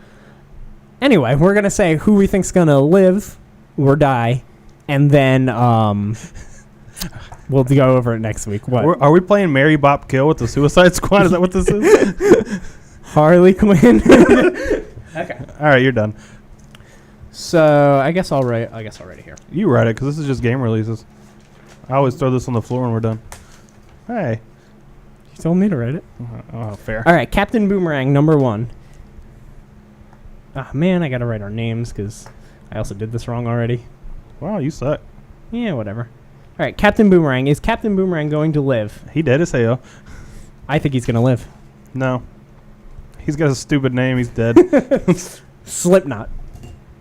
[SPEAKER 2] Anyway, we're going to say who we think's going to live or die, and then we'll go over it next week. What?
[SPEAKER 1] Are we playing Mary Bop Kill with the Suicide Squad? Is that what this is?
[SPEAKER 2] Harley Quinn. Okay.
[SPEAKER 1] All right, you're done.
[SPEAKER 2] So I guess I'll write it here.
[SPEAKER 1] You write it, because this is just game releases. I always throw this on the floor when we're done. Hey.
[SPEAKER 2] You told me to write it.
[SPEAKER 1] Oh, fair.
[SPEAKER 2] All right, Captain Boomerang, number 1. Ah, man, I got to write our names, because I also did this wrong already.
[SPEAKER 1] Wow, you suck.
[SPEAKER 2] Yeah, whatever. All All right, Captain Boomerang. Is Captain Boomerang going to live?
[SPEAKER 1] He dead as hell.
[SPEAKER 2] I think he's going to live.
[SPEAKER 1] No. He's got a stupid name. He's dead.
[SPEAKER 2] Slipknot.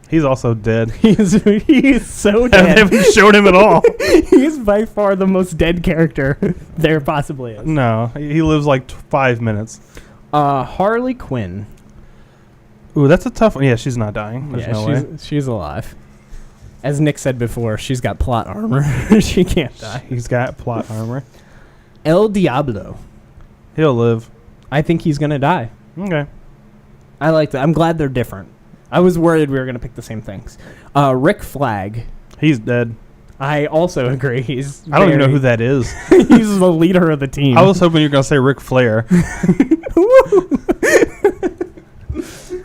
[SPEAKER 1] He's also dead.
[SPEAKER 2] He is so
[SPEAKER 1] I
[SPEAKER 2] dead.
[SPEAKER 1] haven't showed him at all.
[SPEAKER 2] He is by far the most dead character there possibly is.
[SPEAKER 1] No, he lives like 5 minutes.
[SPEAKER 2] Harley Quinn.
[SPEAKER 1] Ooh, that's a tough one. Yeah, she's not dying. There's no way.
[SPEAKER 2] She's alive. As Nick said before, she's got plot armor. She can't die.
[SPEAKER 1] He's got plot armor.
[SPEAKER 2] El Diablo.
[SPEAKER 1] He'll live.
[SPEAKER 2] I think he's gonna die.
[SPEAKER 1] Okay.
[SPEAKER 2] I like that. I'm glad they're different. I was worried we were gonna pick the same things. Rick Flag.
[SPEAKER 1] He's dead.
[SPEAKER 2] I also agree.
[SPEAKER 1] I don't even know who that is.
[SPEAKER 2] He's the leader of the team.
[SPEAKER 1] I was hoping you were going to say Ric Flair.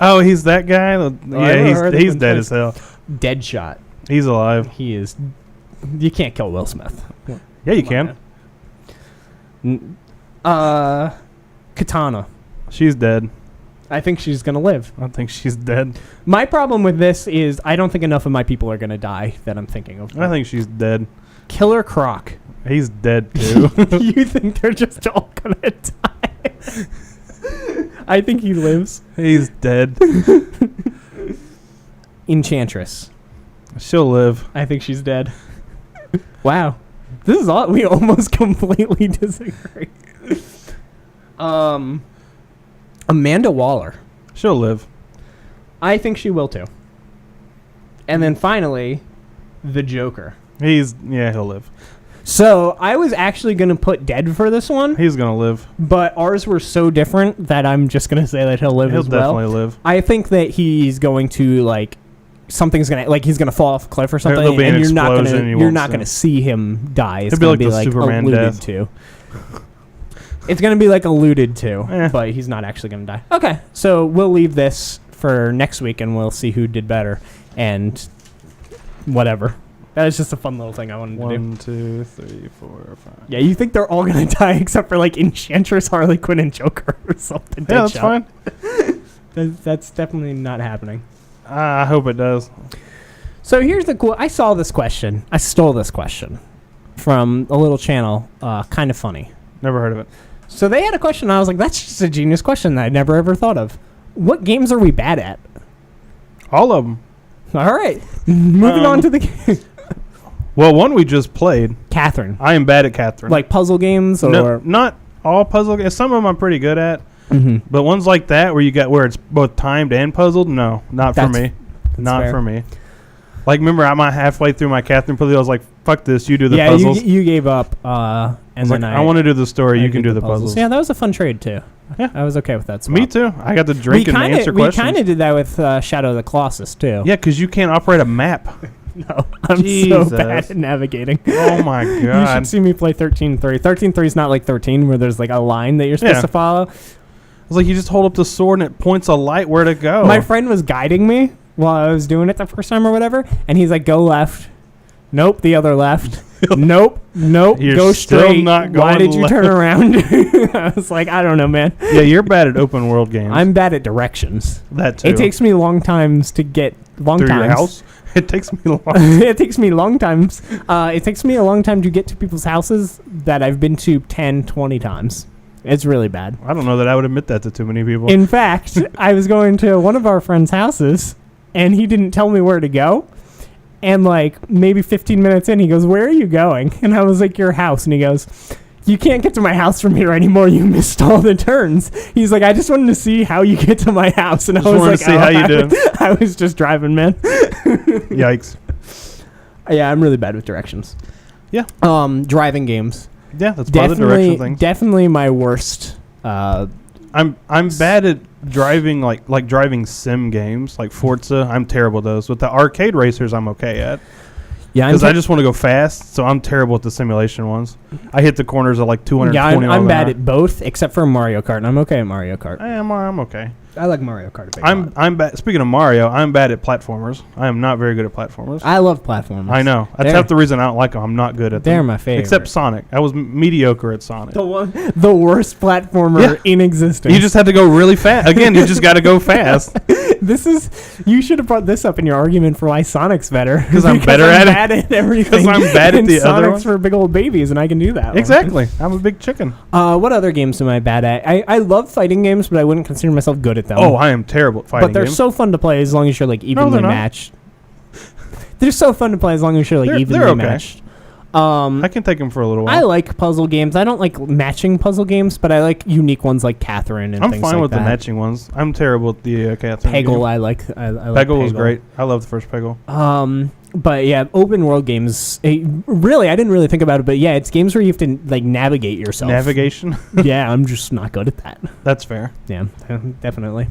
[SPEAKER 1] Oh, he's that guy? Yeah, he's dead as hell.
[SPEAKER 2] Deadshot.
[SPEAKER 1] He's alive.
[SPEAKER 2] He is. You can't kill Will Smith.
[SPEAKER 1] Yeah, you can.
[SPEAKER 2] Katana.
[SPEAKER 1] She's dead.
[SPEAKER 2] I think she's going to live.
[SPEAKER 1] I think she's dead.
[SPEAKER 2] My problem with this is I don't think enough of my people are going to die that I'm thinking of.
[SPEAKER 1] I think she's dead.
[SPEAKER 2] Killer Croc.
[SPEAKER 1] He's dead, too.
[SPEAKER 2] You think they're just all going to die? I think he lives.
[SPEAKER 1] He's dead.
[SPEAKER 2] Enchantress.
[SPEAKER 1] She'll live.
[SPEAKER 2] I think she's dead. Wow. This is all. We almost completely disagree. Amanda Waller.
[SPEAKER 1] She'll live.
[SPEAKER 2] I think she will too. And then finally, the Joker.
[SPEAKER 1] He'll live.
[SPEAKER 2] So I was actually going to put dead for this one.
[SPEAKER 1] He's going to live.
[SPEAKER 2] But ours were so different that I'm just going to say that he'll live as well.
[SPEAKER 1] He'll definitely live.
[SPEAKER 2] I think that he's going to, like, something's going to, like, he's going to fall off a cliff or something.
[SPEAKER 1] There'll be an
[SPEAKER 2] and
[SPEAKER 1] explosion.
[SPEAKER 2] you're not going to see him die. It's
[SPEAKER 1] It'll
[SPEAKER 2] going to be like
[SPEAKER 1] Superman
[SPEAKER 2] alluded
[SPEAKER 1] death.
[SPEAKER 2] to. It's going to be like alluded to, but he's not actually going to die. Okay, so we'll leave this for next week, and we'll see who did better, and whatever. That was just a fun little thing I wanted to do.
[SPEAKER 1] 1, 2, 3, 4, 5.
[SPEAKER 2] Yeah, you think they're all going to die except for, like, Enchantress, Harley Quinn, and Joker or something.
[SPEAKER 1] Yeah, that's fine.
[SPEAKER 2] That's definitely not happening.
[SPEAKER 1] I hope it does.
[SPEAKER 2] So here's the cool... I saw this question. I stole this question from a little channel, Kind of Funny.
[SPEAKER 1] Never heard of it.
[SPEAKER 2] So they had a question, and I was like, that's just a genius question that I never ever thought of. What games are we bad at?
[SPEAKER 1] All of them.
[SPEAKER 2] All right. Moving on to the game.
[SPEAKER 1] Well, one we just played.
[SPEAKER 2] Catherine.
[SPEAKER 1] I am bad at Catherine.
[SPEAKER 2] Like puzzle games or...
[SPEAKER 1] No, not all puzzle games. Some of them I'm pretty good at.
[SPEAKER 2] Mm-hmm.
[SPEAKER 1] But ones like that where it's both timed and puzzled, no, not for me. Not
[SPEAKER 2] fair.
[SPEAKER 1] for me. Like, remember, I'm halfway through my Catherine puzzle. I was like, fuck this. You do the puzzles.
[SPEAKER 2] Yeah, you gave up. And then
[SPEAKER 1] I want to do the story. You can do the puzzles.
[SPEAKER 2] Yeah, that was a fun trade, too.
[SPEAKER 1] Yeah.
[SPEAKER 2] I was okay with that.
[SPEAKER 1] Me too. I got to drink and answer questions.
[SPEAKER 2] We kind of did that with Shadow of the Colossus, too.
[SPEAKER 1] Yeah, because you can't operate a map.
[SPEAKER 2] No, I'm
[SPEAKER 1] Jesus.
[SPEAKER 2] so bad at navigating.
[SPEAKER 1] Oh, my God.
[SPEAKER 2] You should see me play 13-3. 13-3 is not like 13 where there's like a line that you're supposed to follow.
[SPEAKER 1] It's like you just hold up the sword and it points a light where to go.
[SPEAKER 2] My friend was guiding me while I was doing it the first time or whatever, and he's like, go left. Nope, the other left. Nope,
[SPEAKER 1] You're
[SPEAKER 2] go
[SPEAKER 1] still
[SPEAKER 2] straight.
[SPEAKER 1] not going
[SPEAKER 2] Why did you
[SPEAKER 1] left.
[SPEAKER 2] turn around? I was like, I don't know, man.
[SPEAKER 1] Yeah, you're bad at open world games.
[SPEAKER 2] I'm bad at directions.
[SPEAKER 1] That too.
[SPEAKER 2] It takes me long times to get
[SPEAKER 1] through your house. It takes me long.
[SPEAKER 2] It takes me long times. It takes me a long time to get to people's houses that I've been to 10, 20 times. It's really bad.
[SPEAKER 1] I don't know that I would admit that to too many people.
[SPEAKER 2] In fact, I was going to one of our friends' houses, and he didn't tell me where to go. And, like, maybe 15 minutes in, he goes, where are you going? And I was like, your house. And he goes, you can't get to my house from here anymore. You missed all the turns. He's like, I just wanted to see how you get to my house. And I was like,
[SPEAKER 1] see how you doing.
[SPEAKER 2] I was just driving, man.
[SPEAKER 1] Yikes.
[SPEAKER 2] Yeah, I'm really bad with directions.
[SPEAKER 1] Yeah.
[SPEAKER 2] Driving games.
[SPEAKER 1] Yeah, that's part of the direction thing.
[SPEAKER 2] Definitely my worst.
[SPEAKER 1] I'm bad at driving like driving sim games like Forza. I'm terrible at those. With the arcade racers, I'm okay at.
[SPEAKER 2] Yeah,
[SPEAKER 1] because I just want to go fast, so I'm terrible at the simulation ones. I hit the corners at like 220.
[SPEAKER 2] Yeah, I'm bad at both except for Mario Kart, and I'm okay at Mario Kart.
[SPEAKER 1] I'm okay.
[SPEAKER 2] I like Mario Kart a big lot.
[SPEAKER 1] I'm bad. Speaking of Mario, I'm bad at platformers. I am not very good at platformers.
[SPEAKER 2] I love platformers.
[SPEAKER 1] I know. That's half the reason I don't like them. I'm not good at them.
[SPEAKER 2] They're my favorite.
[SPEAKER 1] Except Sonic. I was mediocre at Sonic.
[SPEAKER 2] The worst platformer in existence.
[SPEAKER 1] You just had to go really fast. Again, you just got to go fast.
[SPEAKER 2] You should have brought this up in your argument for why Sonic's better.
[SPEAKER 1] Because I'm better at it.
[SPEAKER 2] Everything.
[SPEAKER 1] Because I'm bad at the other
[SPEAKER 2] Sonic's for big old babies, and I can do that.
[SPEAKER 1] Exactly. I'm a big chicken.
[SPEAKER 2] What other games am I bad at? I love fighting games, but I wouldn't consider myself good at them.
[SPEAKER 1] Oh, I am terrible at fighting
[SPEAKER 2] But they're
[SPEAKER 1] games.
[SPEAKER 2] so fun to play as long as you're like evenly matched. They're so fun to play as long as you're like evenly matched.
[SPEAKER 1] I can take them for a little while.
[SPEAKER 2] I like puzzle games. I don't like matching puzzle games, but I like unique ones like Catherine and things like that.
[SPEAKER 1] I'm fine with the matching ones. I'm terrible at the Catherine.
[SPEAKER 2] Peggle,
[SPEAKER 1] game.
[SPEAKER 2] I like
[SPEAKER 1] Peggle was great. I love the first Peggle.
[SPEAKER 2] But yeah, open world games. Really, I didn't really think about it, but yeah, it's games where you have to like navigate yourself.
[SPEAKER 1] Navigation.
[SPEAKER 2] Yeah, I'm just not good at that.
[SPEAKER 1] That's fair.
[SPEAKER 2] Yeah, definitely.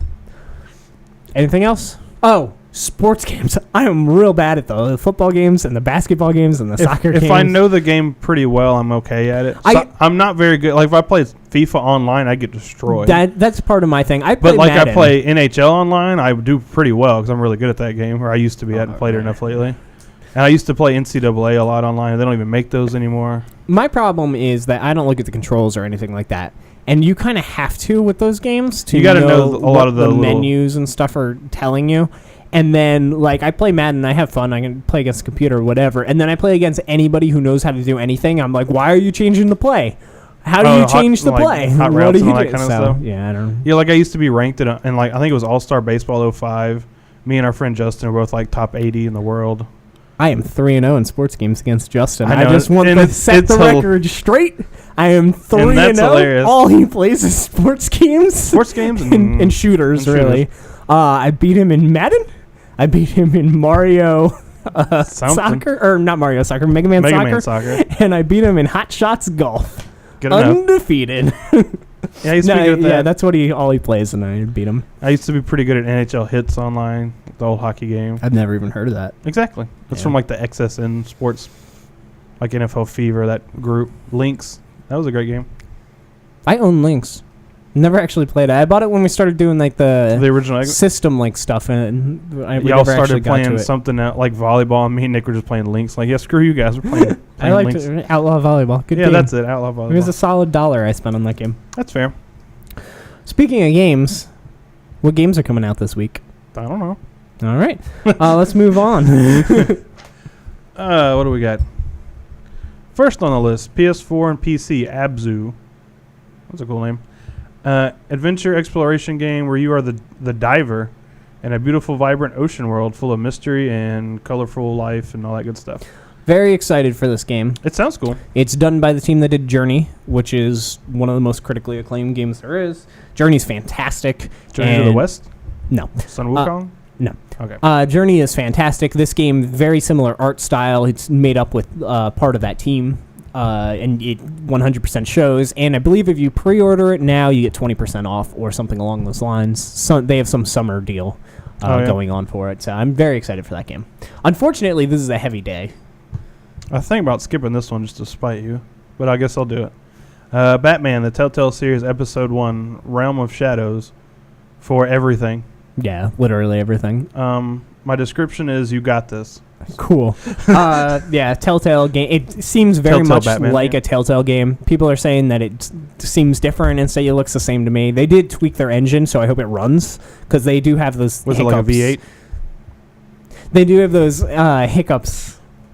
[SPEAKER 2] Anything else? Oh, sports games. I am real bad at the football games and the basketball games and the soccer games.
[SPEAKER 1] If I know the game pretty well, I'm okay at it. I'm not very good. Like if I play FIFA online, I get destroyed.
[SPEAKER 2] That's part of my thing. I
[SPEAKER 1] play NHL online, I do pretty well because I'm really good at that game. Or I used to be. I hadn't played it enough lately. And I used to play NCAA a lot online. They don't even make those anymore.
[SPEAKER 2] My problem is that I don't look at the controls or anything like that. And you kind of have to with those games to know a lot of the menus and stuff are telling you. And then, like, I play Madden, I have fun, I can play against a computer or whatever, and then I play against anybody who knows how to do anything. I'm like, why are you changing the play? How do you change the play?
[SPEAKER 1] Hot routes and all that kind of stuff.
[SPEAKER 2] Yeah, I don't know.
[SPEAKER 1] Yeah, like I used to be ranked in like, I think it was All-Star Baseball 05. Me and our friend Justin were both, like, top 80 in the world.
[SPEAKER 2] I am 3-0 in sports games against Justin.
[SPEAKER 1] I
[SPEAKER 2] just want to set the record straight. I am 3-0. All he plays is sports games.
[SPEAKER 1] Sports games
[SPEAKER 2] and shooters, really. I beat him in Madden. I beat him in Mario Soccer. Or not Mario Soccer, Mega Man Soccer. And I beat him in Hot Shots Golf.
[SPEAKER 1] Good enough.
[SPEAKER 2] Undefeated.
[SPEAKER 1] Yeah, he's pretty good at that.
[SPEAKER 2] Yeah, that's what all he plays, and I beat him.
[SPEAKER 1] I used to be pretty good at NHL Hits online, the old hockey game.
[SPEAKER 2] I've never even heard of that.
[SPEAKER 1] Exactly. It's from like the XSN Sports, like NFL Fever, that group. Lynx. That was a great game.
[SPEAKER 2] I own Lynx. Never actually played it. I bought it when we started doing like the
[SPEAKER 1] original
[SPEAKER 2] system like stuff, and
[SPEAKER 1] y'all started playing something like volleyball. And me and Nick were just playing Lynx. Like, yeah, screw you guys. We're playing.
[SPEAKER 2] I liked Outlaw Volleyball. Good game.
[SPEAKER 1] That's it. Outlaw Volleyball.
[SPEAKER 2] It was a solid $1 I spent on that game.
[SPEAKER 1] That's fair.
[SPEAKER 2] Speaking of games, what games are coming out this week?
[SPEAKER 1] I don't know.
[SPEAKER 2] All right, let's move on.
[SPEAKER 1] What do we got? First on the list, PS4 and PC, Abzu. That's a cool name. Adventure exploration game where you are the diver in a beautiful, vibrant ocean world full of mystery and colorful life and all that good stuff.
[SPEAKER 2] Very excited for this game.
[SPEAKER 1] It sounds cool.
[SPEAKER 2] It's done by the team that did Journey, which is one of the most critically acclaimed games there is. Journey's fantastic.
[SPEAKER 1] Journey to the West?
[SPEAKER 2] No.
[SPEAKER 1] Sun Wukong?
[SPEAKER 2] No.
[SPEAKER 1] Okay.
[SPEAKER 2] Journey is fantastic. This game, very similar art style. It's made up with part of that team. And it 100% shows. And I believe if you pre-order it now, you get 20% off or something along those lines. They have some summer deal going on for it. So I'm very excited for that game. Unfortunately, this is a heavy day.
[SPEAKER 1] I think about skipping this one just to spite you, but I guess I'll do it. Batman, the Telltale series, Episode 1, Realm of Shadows, for everything.
[SPEAKER 2] Yeah, literally everything.
[SPEAKER 1] My description is, you got this.
[SPEAKER 2] Cool. Yeah, Telltale game. It seems very much Batman, like a Telltale game. People are saying that it seems different and say it looks the same to me. They did tweak their engine, so I hope it runs, because they do have those hiccups.
[SPEAKER 1] Was it like a V8?
[SPEAKER 2] They do have those hiccups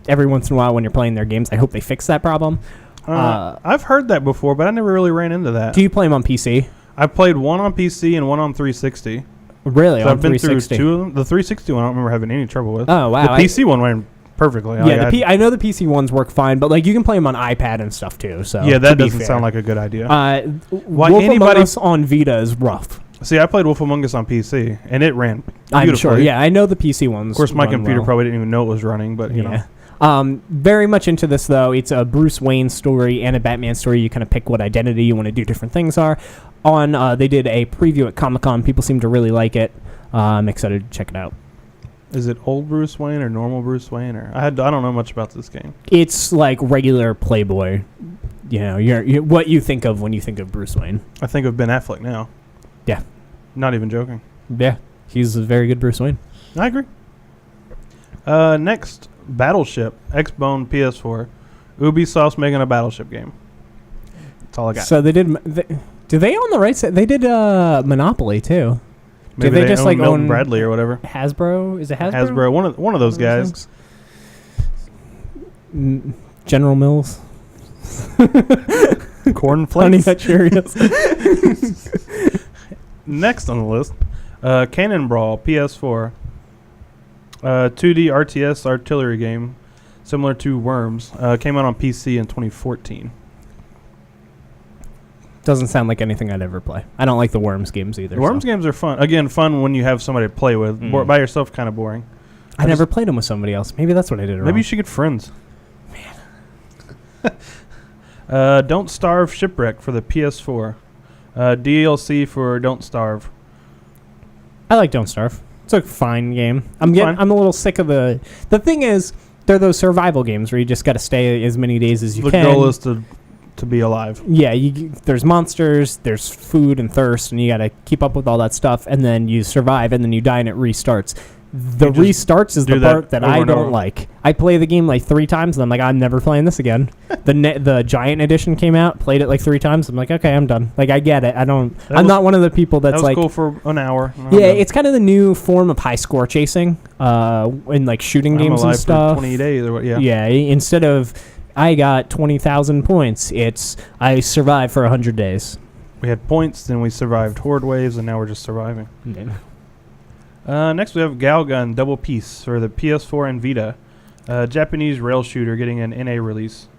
[SPEAKER 2] every once in a while when you're playing their games. I hope they fix that problem.
[SPEAKER 1] I've heard that before, but I never really ran into that.
[SPEAKER 2] Do you play them on PC?
[SPEAKER 1] I played one on PC and one on 360.
[SPEAKER 2] Really?
[SPEAKER 1] So I've been through two of them. The 360 one I don't remember having any trouble with.
[SPEAKER 2] Oh, wow.
[SPEAKER 1] The PC one ran perfectly.
[SPEAKER 2] Yeah, I know the PC ones work fine, but like you can play them on iPad and stuff too. So
[SPEAKER 1] yeah, that doesn't sound like a good idea.
[SPEAKER 2] Wolf Among Us on Vita is rough.
[SPEAKER 1] See, I played Wolf Among Us on PC, and it ran beautifully.
[SPEAKER 2] I'm sure. Yeah, I know the PC ones.
[SPEAKER 1] Of course, my computer probably didn't even know it was running, but you know.
[SPEAKER 2] Very much into this, though. It's a Bruce Wayne story and a Batman story. You kind of pick what identity you want to do different things are. They did a preview at Comic-Con. People seem to really like it. I'm excited to check it out.
[SPEAKER 1] Is it old Bruce Wayne or normal Bruce Wayne? Or I don't know much about this game.
[SPEAKER 2] It's like regular Playboy. You know, you're what you think of when you think of Bruce Wayne.
[SPEAKER 1] I think of Ben Affleck now.
[SPEAKER 2] Yeah.
[SPEAKER 1] Not even joking.
[SPEAKER 2] Yeah, he's a very good Bruce Wayne.
[SPEAKER 1] I agree. Next, Battleship, Xbone PS4. Ubisoft's making a Battleship game. That's all I got.
[SPEAKER 2] So they did. Do they own the rights? They did Monopoly too.
[SPEAKER 1] Maybe
[SPEAKER 2] Did they just
[SPEAKER 1] own
[SPEAKER 2] like
[SPEAKER 1] Milton
[SPEAKER 2] own
[SPEAKER 1] Bradley or whatever?
[SPEAKER 2] Hasbro? Is it Hasbro?
[SPEAKER 1] Hasbro, one of those guys.
[SPEAKER 2] General Mills.
[SPEAKER 1] Corn
[SPEAKER 2] Honey
[SPEAKER 1] Flakes.
[SPEAKER 2] Nut Cheerios.
[SPEAKER 1] Next on the list, Cannon Brawl PS4. 2D RTS artillery game, similar to Worms. Came out on PC in 2014.
[SPEAKER 2] Doesn't sound like anything I'd ever play. I don't like the Worms games either.
[SPEAKER 1] The Worms games are fun. Again, fun when you have somebody to play with. By yourself, kind of boring.
[SPEAKER 2] I never played them with somebody else. Maybe that's what I did wrong.
[SPEAKER 1] Maybe you should get friends. Man. Don't Starve Shipwreck for the PS4. DLC for Don't Starve.
[SPEAKER 2] I like Don't Starve. It's a fine game. I'm a little sick of the thing is, they're those survival games where you just got to stay as many days as you can.
[SPEAKER 1] The goal is to be alive.
[SPEAKER 2] Yeah, there's monsters, there's food and thirst, and you got to keep up with all that stuff, and then you survive, and then you die, and it restarts. The restarts is the part that I don't like. I play the game like 3 times, and I'm like, I'm never playing this again. The Giant Edition came out, played it like 3 times. I'm like, okay, I'm done. Like, I get it. I'm not one of the people that's like...
[SPEAKER 1] That was cool for an hour.
[SPEAKER 2] Yeah, it's kind of the new form of high score chasing in like shooting games and stuff.
[SPEAKER 1] For 20 days or what, yeah.
[SPEAKER 2] Yeah, instead of, I got 20,000 points, it's, I survived for 100 days.
[SPEAKER 1] We had points, then we survived horde waves, and now we're just surviving.
[SPEAKER 2] Yeah.
[SPEAKER 1] Next, we have Galgun Double Peace for the PS4 and Vita. Japanese rail shooter getting an NA release.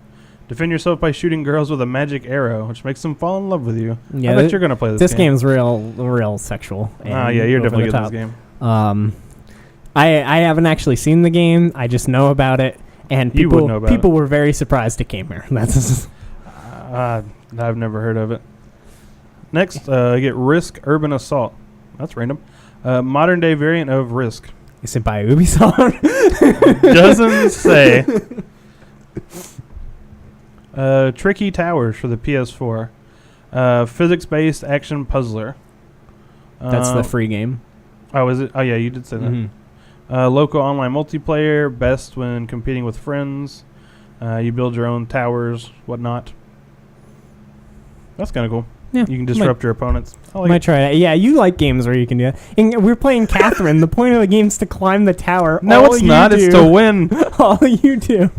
[SPEAKER 1] Defend yourself by shooting girls with a magic arrow, which makes them fall in love with you.
[SPEAKER 2] Yeah,
[SPEAKER 1] I bet you're going to play this game.
[SPEAKER 2] This game's real sexual.
[SPEAKER 1] Yeah, you're definitely good at this game.
[SPEAKER 2] I haven't actually seen the game. I just know about it. And people were very surprised it came here. That's
[SPEAKER 1] I've never heard of it. Next, get Risk Urban Assault. That's random. Modern day variant of Risk.
[SPEAKER 2] Is it by Ubisoft?
[SPEAKER 1] Doesn't say. Tricky Towers for the PS4. Physics-based action puzzler.
[SPEAKER 2] That's the free game.
[SPEAKER 1] Oh, is it? Oh, yeah, you did say that. Local online multiplayer, best when competing with friends. You build your own towers, whatnot. That's kind of cool.
[SPEAKER 2] Yeah,
[SPEAKER 1] you can disrupt your opponents.
[SPEAKER 2] Might try that. Yeah, you like games where you can do that. And we're playing Catherine. The point of the game is to climb the tower.
[SPEAKER 1] No, it's not. It's to win.
[SPEAKER 2] All you do.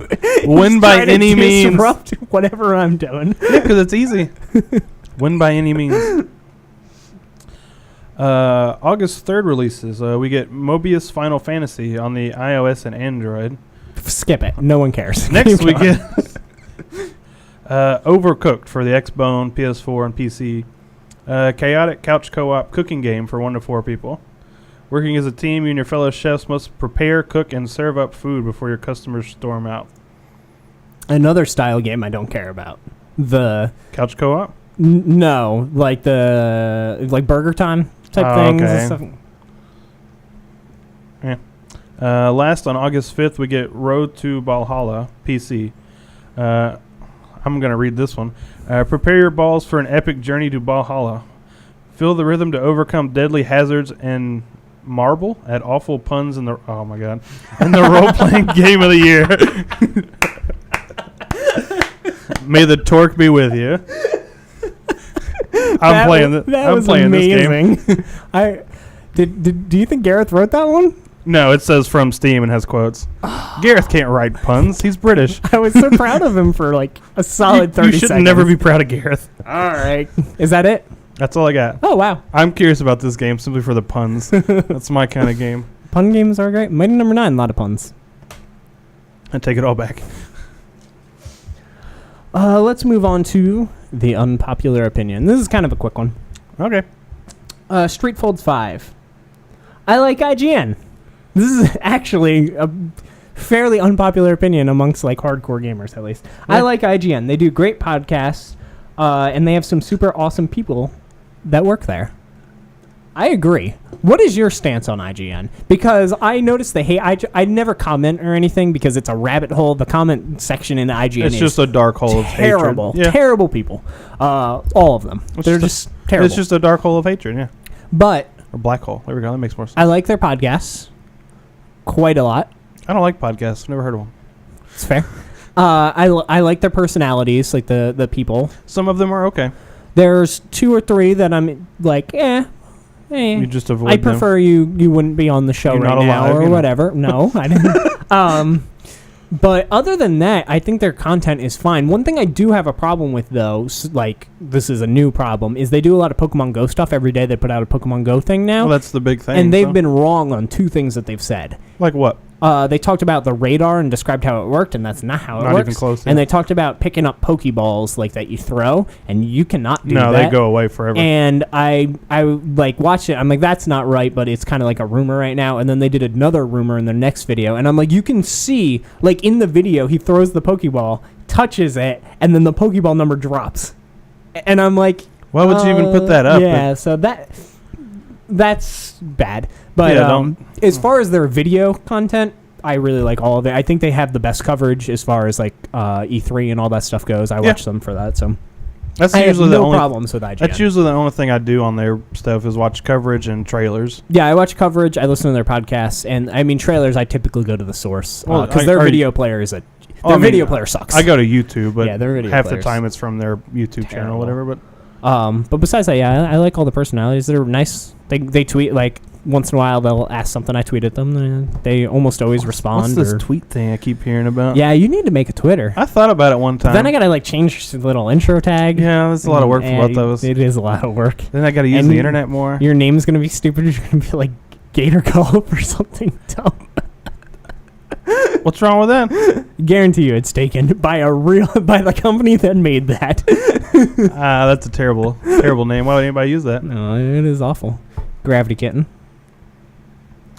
[SPEAKER 1] Win by any means.
[SPEAKER 2] Disrupt whatever I'm doing.
[SPEAKER 1] Yeah, because it's easy. Win by any means. August 3rd releases. We get Mobius Final Fantasy on the iOS and Android.
[SPEAKER 2] Skip it. No one cares.
[SPEAKER 1] Next we get Overcooked for the Xbone, PS4, and PC. Chaotic couch co-op cooking game for 1 to 4 people. Working as a team, you and your fellow chefs must prepare, cook, and serve up food before your customers storm out.
[SPEAKER 2] Another style game I don't care about. The
[SPEAKER 1] couch co-op?
[SPEAKER 2] No, like Burger Time type things.
[SPEAKER 1] Okay.
[SPEAKER 2] And stuff.
[SPEAKER 1] Yeah. Last on August 5th, we get Road to Valhalla, PC. I'm going to read this one. Prepare your balls for an epic journey to Valhalla. Feel the rhythm to overcome deadly hazards and marvel at awful puns in the... Oh, my God. In the role-playing game of the year. May the torque be with you. I'm playing this game.
[SPEAKER 2] Do you think Gareth wrote that one?
[SPEAKER 1] No, it says from Steam and has quotes. Gareth can't write puns. He's British.
[SPEAKER 2] I was so proud of him for like a solid 30 seconds.
[SPEAKER 1] You should never be proud of Gareth.
[SPEAKER 2] All right. Is that it?
[SPEAKER 1] That's all I got.
[SPEAKER 2] Oh, wow.
[SPEAKER 1] I'm curious about this game simply for the puns. That's my kind of game.
[SPEAKER 2] Pun games are great. Mighty Number 9, a lot of puns.
[SPEAKER 1] I take it all back.
[SPEAKER 2] Let's move on to the unpopular opinion. This is kind of a quick one.
[SPEAKER 1] Okay.
[SPEAKER 2] Street Folds 5. I like IGN. This is actually a fairly unpopular opinion amongst like hardcore gamers, at least. Yeah. I like IGN. They do great podcasts, and they have some super awesome people that work there. I agree. What is your stance on IGN? Because I noticed they hate I never comment or anything because it's a rabbit hole. The comment section in the IGN
[SPEAKER 1] is just a dark hole of hatred.
[SPEAKER 2] Terrible, terrible people. All of them. They're just terrible.
[SPEAKER 1] It's just a dark hole of hatred, yeah.
[SPEAKER 2] But
[SPEAKER 1] Or black hole. There we go. That makes more sense.
[SPEAKER 2] I like their podcasts quite a lot.
[SPEAKER 1] I don't like podcasts. Never heard of them.
[SPEAKER 2] It's fair. I like their personalities, like the people.
[SPEAKER 1] Some of them are okay.
[SPEAKER 2] There's 2 or 3 that I'm like,
[SPEAKER 1] You just avoid
[SPEAKER 2] I
[SPEAKER 1] them.
[SPEAKER 2] prefer you wouldn't be on the show
[SPEAKER 1] You're
[SPEAKER 2] right
[SPEAKER 1] not
[SPEAKER 2] now
[SPEAKER 1] alive,
[SPEAKER 2] or
[SPEAKER 1] you know.
[SPEAKER 2] whatever. No, I didn't. But other than that, I think their content is fine. One thing I do have a problem with, though, like this is a new problem, is they do a lot of Pokemon Go stuff every day. They put out a Pokemon Go thing now.
[SPEAKER 1] Well, that's the big thing.
[SPEAKER 2] And they've been wrong on 2 things that they've said.
[SPEAKER 1] Like what?
[SPEAKER 2] They talked about the radar and described how it worked, and that's not how it
[SPEAKER 1] Not
[SPEAKER 2] works.
[SPEAKER 1] even close.
[SPEAKER 2] And
[SPEAKER 1] yeah.
[SPEAKER 2] they talked about picking up Pokeballs like that you throw, and you cannot do that.
[SPEAKER 1] No, they go away forever.
[SPEAKER 2] And I like watched it. I'm like, that's not right, but it's kind of like a rumor right now. And then they did another rumor in their next video, and I'm like, you can see like in the video he throws the Pokeball, touches it, and then the Pokeball number drops. And I'm like,
[SPEAKER 1] why would you even put that up?
[SPEAKER 2] Yeah, so that's bad. But
[SPEAKER 1] Yeah,
[SPEAKER 2] as far as their video content, I really like all of it. I think they have the best coverage as far as like E3 and all that stuff goes. I watch them for that, so
[SPEAKER 1] That's
[SPEAKER 2] I have
[SPEAKER 1] usually the
[SPEAKER 2] no
[SPEAKER 1] only
[SPEAKER 2] problems with IGN.
[SPEAKER 1] That's usually the only thing I do on their stuff is watch coverage and trailers.
[SPEAKER 2] Yeah, I watch coverage. I listen to their podcasts, and I mean trailers. I typically go to the source
[SPEAKER 1] Well,
[SPEAKER 2] because their video player is video player sucks.
[SPEAKER 1] I go to YouTube, but
[SPEAKER 2] Yeah, their video
[SPEAKER 1] half the
[SPEAKER 2] player's
[SPEAKER 1] time it's from their YouTube channel,
[SPEAKER 2] terrible.
[SPEAKER 1] whatever. But
[SPEAKER 2] But besides that, yeah, I like all the personalities. They're nice. They tweet like once in a while. They'll ask something. I tweet at them. And they almost always respond.
[SPEAKER 1] what's this tweet thing I keep hearing about?
[SPEAKER 2] Yeah, you need to make a Twitter.
[SPEAKER 1] I thought about it one time.
[SPEAKER 2] Then I gotta like change the little intro tag.
[SPEAKER 1] Yeah, that's a lot of work for both of us.
[SPEAKER 2] It is a lot of work.
[SPEAKER 1] Then I got to use
[SPEAKER 2] And
[SPEAKER 1] the internet more.
[SPEAKER 2] Your name's gonna be stupid. You're gonna be like Gator Golf or something dumb.
[SPEAKER 1] What's wrong with that?
[SPEAKER 2] Guarantee you, it's taken by the company that made that.
[SPEAKER 1] That's a terrible name. Why would anybody use that?
[SPEAKER 2] No, it is awful. Gravity Kitten.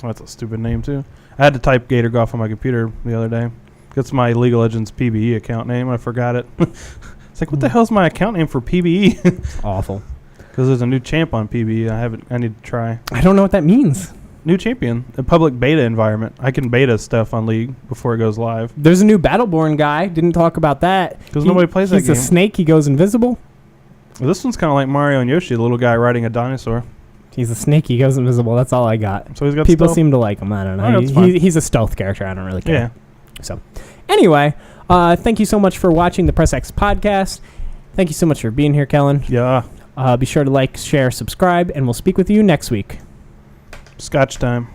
[SPEAKER 1] That's a stupid name too. I had to type Gator Golf on my computer the other day. That's my League of Legends PBE account name. I forgot it. It's like, what the hell's my account name for PBE?
[SPEAKER 2] Awful.
[SPEAKER 1] Because there's a new champ on PBE. I need to try.
[SPEAKER 2] I don't know what that means.
[SPEAKER 1] New champion. A public beta environment. I can beta stuff on League before it goes live.
[SPEAKER 2] There's a new Battleborn guy. Didn't talk about that.
[SPEAKER 1] Because nobody plays that
[SPEAKER 2] He's a
[SPEAKER 1] game.
[SPEAKER 2] snake. He goes invisible.
[SPEAKER 1] Well, this one's kind of like Mario and Yoshi, the little guy riding a dinosaur.
[SPEAKER 2] He's a snake. He goes invisible. That's all I got.
[SPEAKER 1] So he's got
[SPEAKER 2] People
[SPEAKER 1] stealth?
[SPEAKER 2] seem to like him. I don't know.
[SPEAKER 1] Oh, that's fine.
[SPEAKER 2] He's a stealth character. I don't really care.
[SPEAKER 1] Yeah.
[SPEAKER 2] So, anyway, thank you so much for watching the Press X podcast. Thank you so much for being here, Kellen.
[SPEAKER 1] Yeah.
[SPEAKER 2] Be sure to like, share, subscribe, and we'll speak with you next week.
[SPEAKER 1] Scotch time.